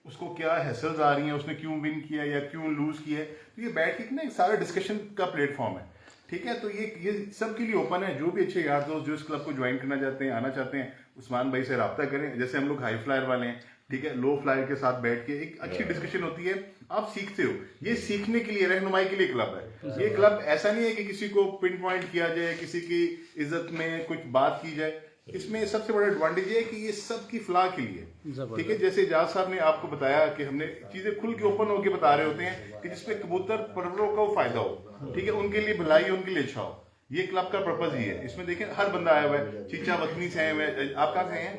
उसको क्या हैसल्स आ रही हैं, उसने क्यों विन किया या क्यों लूज किया है। तो ये बैठ के ना एक सारा डिस्कशन का प्लेटफॉर्म है, ठीक है। तो ये सबके लिए ओपन है। जो भी अच्छे यार दोस्त जो इस क्लब को ज्वाइन करना चाहते हैं, आना चाहते हैं, उस्मान भाई से रब्ता करें। जैसे हम लोग हाई फ्लायर वाले हैं, ठीक है, लो फ्लायर के साथ बैठ के एक अच्छी डिस्कशन होती है, आप सीखते हो। ये सीखने के लिए, रहनुमाई के लिए क्लब है। ये क्लब ऐसा नहीं है कि किसी को पिन पॉइंट किया जाए, किसी की इज्जत में कुछ बात की जाए। इसमें सबसे बड़ा एडवांटेज ये है कि ये सबकी फलाह के लिए, ठीक है। जैसे एजाज साहब ने आपको बताया कि हमने चीजें खुल के ओपन होके बता रहे होते हैं कि जिसपे कबूतर परवरों का फायदा हो, ठीक है, उनके लिए भलाई, उनके लिए अच्छा हो। ये क्लब का पर्पज ही है। इसमें देखें हर बंदा आया हुआ है, चीचा वतनी से आए हुए हैं। आप कहाँ से हैं?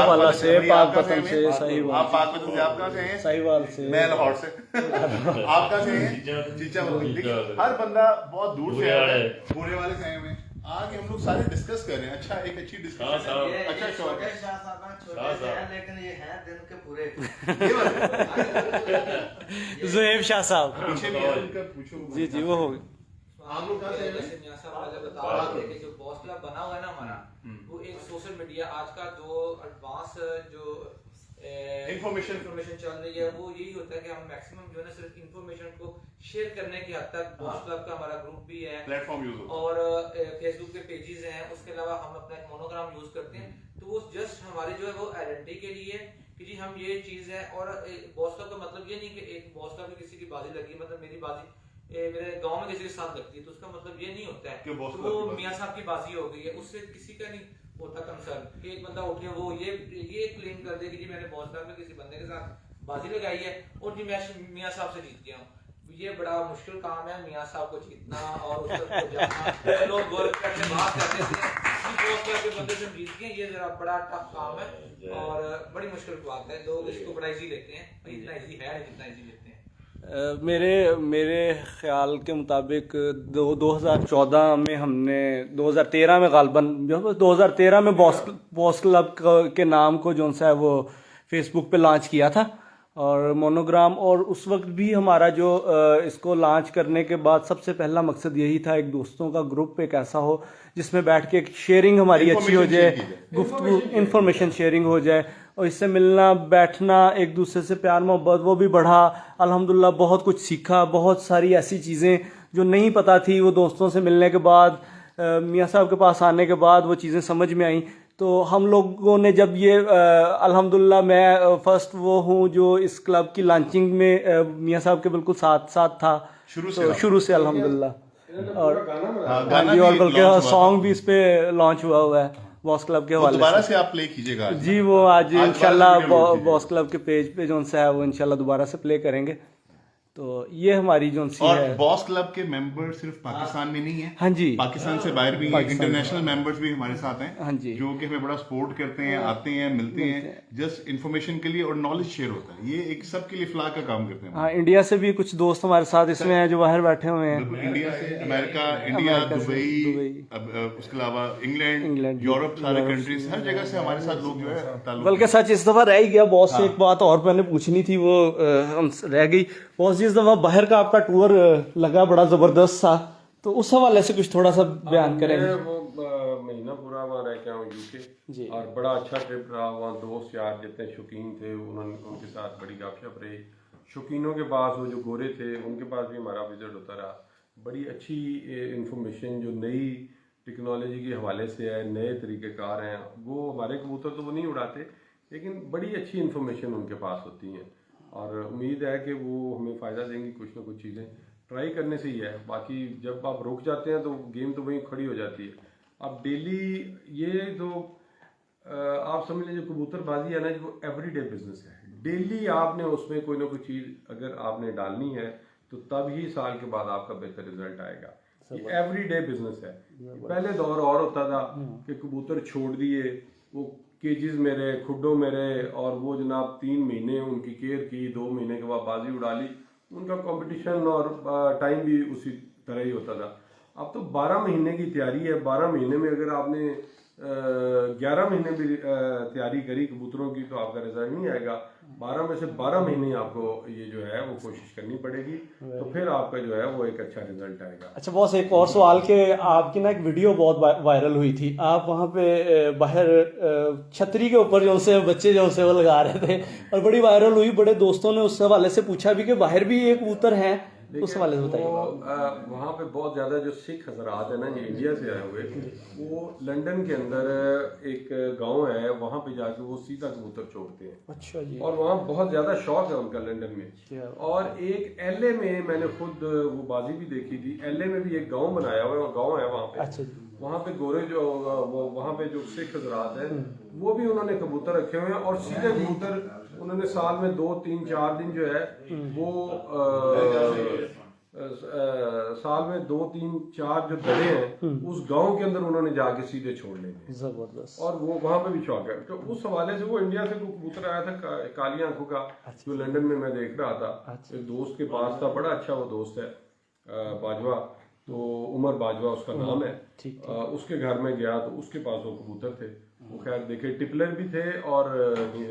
वाला से, पाकपतन से, साहिवाल। आप पाकपतन से, आप कहाँ से हैं? साहिवाल से। मैं लाहौर से। आप कहाँ से हैं? चीचा वतनी। देखिए हर बंदा बहुत दूर से आया है, पूरे वाले से आए हुए हैं। आगे हम लोग सारे डिस्कस कर रहे हैं। अच्छा, एक अच्छी डिस्कशन है। अच्छा शौक है। लेकिन ये है दिन के पूरे। ज़ुहैब शाह साहब पीछे भी है उनका, पूछो। जी जी, वो हो गए। आप लोग कहाँ से हैं? जो बॉस क्लब बना हुआ है ना हमारा, वो एक सोशल मीडिया आज का जो एडवांस जो इंफॉर्मेशन चल रही है, वो यही होता है कि हम मैक्सिमम जो है ना सिर्फ इंफॉर्मेशन को शेयर करने की हद तक बॉस क्लब का हमारा ग्रुप भी है, प्लेटफॉर्म यूज होता है और फेसबुक पे पेजेस हैं। उसके अलावा हम अपना एक मोनोग्राम यूज करते हैं। तो वो जस्ट हमारे जो है वो आइडेंटिटी के लिए कि जी हम ये चीज है। और बॉस क्लब का मतलब ये नहीं कि एक बॉस क्लब में किसी की बाजी लगी, मतलब मेरी बाजी मेरे गांव में किसी के साथ लगती है, तो उसका मतलब ये नहीं होता है कि वो मियां साहब की बाजी हो गई है। उससे किसी का नहीं होता कंसर्न कि एक बंदा उठे वो ये क्लेम कर दे कि जी मैंने बॉस क्लब में किसी बंदे के साथ बाजी लगाई है और जी मैं मियां साहब से जीत गया हूँ। ये बड़ा मुश्किल काम है मियां साहब को जीतना और उसको जाना। लोग गोल करके बात करते थे कि बॉस क्लब के बंदे से जीत गए, ये जरा बड़ा टफ काम है और बड़ी मुश्किल बात है। लोग इसको बड़ा इजी लेते हैं, इतना इजी है जितना इजी लेते हैं। मेरे ख्याल के मुताबिक 2014 में हमने 2013 में गालबन 2013 में बॉस क्लब के नाम को जो सा है वो फेसबुक पे लॉन्च किया था और मोनोग्राम। और उस वक्त भी हमारा जो इसको लॉन्च करने के बाद सबसे पहला मकसद यही था, एक दोस्तों का ग्रुप एक ऐसा हो जिसमें बैठ के शेयरिंग हमारी अच्छी हो जाए, गुफ्तगू, इंफॉर्मेशन शेयरिंग हो जाए और इससे मिलना बैठना, एक दूसरे से प्यार मोहब्बत वो भी बढ़ा। अल्हम्दुलिल्लाह बहुत कुछ सीखा, बहुत सारी ऐसी चीज़ें जो नहीं पता थी वो दोस्तों से मिलने के बाद, मियाँ साहब के पास आने के बाद वो चीज़ें समझ में आई। तो हम लोगों ने जब ये अल्हम्दुलिल्लाह मैं फर्स्ट वो हूँ जो इस क्लब की लॉन्चिंग में मियाँ साहब के बिल्कुल साथ था शुरू से अल्हम्दुलिल्लाह। और गाना और बल्कि सॉन्ग भी इस पे लॉन्च हुआ है बॉस क्लब के हवाले दोबारा से आप प्ले कीजिएगा जी। वो आज इंशाल्लाह बॉस क्लब के पेज पे जो सा है वो इंशाल्लाह दोबारा से प्ले करेंगे। तो ये हमारी जो सी और है। बॉस क्लब के मेंबर सिर्फ पाकिस्तान में नहीं है, हाँ जी, पाकिस्तान से बाहर भी इंटरनेशनल मेंबर्स भी हमारे साथ हैं, हाँ जी, जो कि हमें बड़ा सपोर्ट करते हैं, आते हैं, मिलते हैं, जस्ट इन्फॉर्मेशन के लिए और नॉलेज शेयर होता है। ये एक सबके लिए फलाह का काम करते हैं। हाँ, इंडिया से भी कुछ दोस्त हमारे साथ इसमें हैं जो बाहर बैठे हुए हैं। इंडिया से, अमेरिका, इंडिया, दुबई, उसके अलावा इंग्लैंड, यूरोप, सारे कंट्रीज, हर जगह से हमारे साथ लोग जो है। बल्कि सच इस दफा रह गया बॉस से एक बात और मैंने पूछनी थी, वो रह गई। बॉस जिस दफा बाहर का आपका टूर लगा बड़ा जबरदस्त था, तो उस हवाले से कुछ थोड़ा सा बयान करेंगे। वो महीना पूरा वहाँ रह के आया यूके और बड़ा अच्छा ट्रिप रहा। वहाँ दोस्त यार जितने शौकीन थे उनके साथ बड़ी गपशप रही। शौकीनों के पास वो जो गोरे थे उनके पास भी हमारा विजिट होता रहा। बड़ी अच्छी इंफॉर्मेशन जो नई टेक्नोलॉजी के हवाले से है, नए तरीक़ेकार हैं। वो हमारे कबूतर तो वो नहीं उड़ाते, लेकिन बड़ी अच्छी इंफॉर्मेशन उनके पास होती हैं और उम्मीद है कि वो हमें फ़ायदा देंगी। कुछ ना कुछ चीज़ें ट्राई करने से ही है, बाकी जब आप रुक जाते हैं तो गेम तो वहीं खड़ी हो जाती है। अब डेली ये तो आप समझ लीजिए कबूतरबाजी है ना, जो एवरीडे बिजनेस है। डेली आपने उसमें कोई ना कोई चीज़ अगर आपने डालनी है तो तब ही साल के बाद आपका बेहतर रिजल्ट आएगा। ये एवरीडे बिजनेस है। पहले दौर और होता था कि कबूतर छोड़ दिए, वो केजेस में रहे, खुड्डों में रहे और वो जनाब 3 महीने उनकी केयर की, 2 महीने के बाद बाजी उड़ा ली। उनका कंपटीशन और टाइम भी उसी तरह ही होता था। अब तो 12 महीने की तैयारी है। 12 महीने में अगर आपने 11 महीने भी तैयारी करी कबूतरों की तो आपका रिजल्ट नहीं आएगा। 12 में से 12 महीने आपको ये जो है वो कोशिश करनी पड़ेगी, तो फिर आपका जो है वो एक अच्छा रिजल्ट आएगा। अच्छा बॉस, एक और सवाल के आपकी ना एक वीडियो बहुत वायरल हुई थी, आप वहाँ पे बाहर छतरी के ऊपर जो से बच्चे जो से वो लगा रहे थे और बड़ी वायरल हुई। बड़े दोस्तों ने उस हवाले से पूछा भी कि बाहर भी ये कबूतर हैं, उस हवाले से बताइए। वहाँ पे बहुत ज्यादा जो सिख हजरात है ना, ये इंडिया से आए हुए, वो लंदन के अंदर एक गांव है, वहाँ पे जाके वो सीधा कबूतर छोड़ते हैं। अच्छा जी। और वहाँ बहुत ज्यादा शौक है उनका लंदन में। और एक एलए में मैंने खुद वो बाजी भी देखी थी, एलए में भी एक गांव बनाया हुआ है, गांव है वहाँ पे। अच्छा जी। वहाँ पे गोरे जो वो वहाँ पे जो सिख हजरात हैं वो भी उन्होंने कबूतर रखे हुए हैं, और सीधे कबूतर उन्होंने साल में 2, 3, 4 दिन जो है वो साल में 2, 3, 4 जो दड़े हैं उस गांव के अंदर उन्होंने जाके सीधे छोड़ लेंगे। जबरदस्त। और वो वहाँ पे भी शौक है। तो उस हवाले से वो इंडिया से कबूतर आया था काली आंखों का, जो लंदन में मैं देख रहा था। एक दोस्त के पास था, बड़ा अच्छा वो दोस्त है बाजवा, तो उमर बाजवा उसका नाम है। उसके घर में गया तो उसके पास वो कबूतर थे। वो खैर देखे टिपलर भी थे और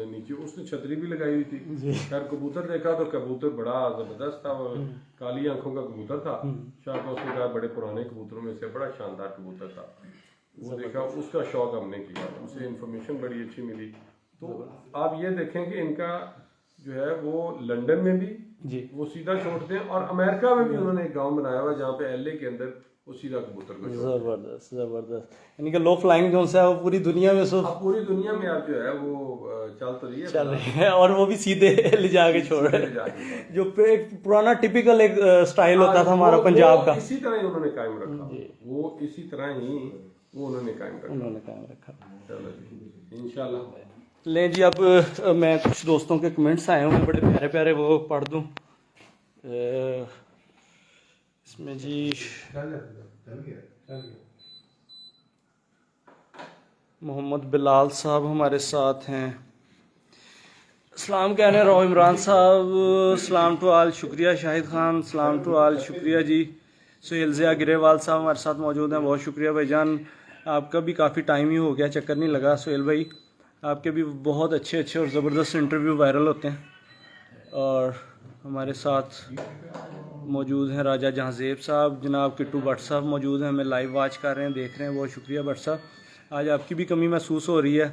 नीचे उसने छतरी भी लगाई हुई थी। खैर कबूतर देखा तो कबूतर बड़ा जबरदस्त था, वो काली आंखों का कबूतर था। शायद उसने कहा बड़े पुराने कबूतरों में से बड़ा शानदार कबूतर था। वो देखा, उसका शौक हमने किया, उसे इंफॉर्मेशन बड़ी अच्छी मिली। तो आप ये देखें कि इनका जो है वो लंदन में भी जी वो सीधा छोड़ते हैं, और अमेरिका में भी उन्होंने एक गांव बनाया हुआ है जहाँ पे एलए के अंदर वो सीधा कबूतर को छोड़ते हैं। जबरदस्त जबरदस्त। यानी कि लो फ्लाइंग जो है वो पूरी दुनिया में पूरी दुनिया में आप जो है वो चल तो रही है और वो भी सीधे ले जाके छोड़ रहे हैं, जो एक पुराना टिपिकल एक स्टाइल होता था हमारा पंजाब का, इसी तरह ही उन्होंने कायम रखा। वो इसी तरह ही वो उन्होंने कायम रखा। चलो जी, इंशाल्लाह। ले जी, अब मैं कुछ दोस्तों के कमेंट्स आए हुए बड़े प्यारे प्यारे, वो पढ़ दूं। इसमें जी मोहम्मद बिलाल साहब हमारे साथ हैं। सलाम कहने रहो इमरान साहब, सलाम टू आल, शुक्रिया शाहिद खान, सलाम टू आल, शुक्रिया जी। सुहेल ज़िया गिरेवाल साहब हमारे साथ मौजूद हैं, बहुत शुक्रिया भाईजान। आपका भी काफ़ी टाइम ही हो गया, चक्कर नहीं लगा सुहेल भाई। आपके भी बहुत अच्छे अच्छे और ज़बरदस्त इंटरव्यू वायरल होते हैं। और हमारे साथ मौजूद हैं राजा जहाँज़ेब साहब, जनाब किट्टू भट्ट साहब मौजूद हैं, हमें लाइव वॉच कर रहे हैं, देख रहे हैं, बहुत शुक्रिया भट्ट साहब। आज आपकी भी कमी महसूस हो रही है।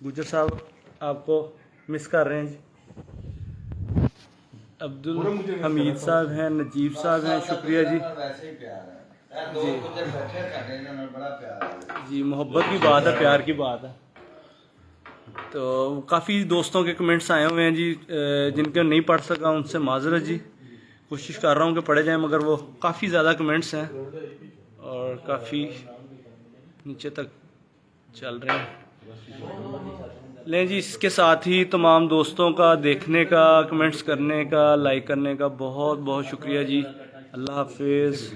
गुजर साहब आपको मिस कर रहे हैं जी। अब्दुल हमीद साहब हैं, नजीब साहब हैं, शुक्रिया जी। जी मोहब्बत की बात है, प्यार की बात है। तो काफ़ी दोस्तों के कमेंट्स आए हुए हैं जी, जिनके नहीं पढ़ सका उनसे माजरत जी। कोशिश कर रहा हूँ कि पढ़े जाएं, मगर वो काफ़ी ज़्यादा कमेंट्स हैं और काफ़ी नीचे तक चल रहे हैं। लें जी, इसके साथ ही तमाम दोस्तों का देखने का, कमेंट्स करने का, लाइक करने का बहुत बहुत शुक्रिया जी। अल्लाह हाफिज़।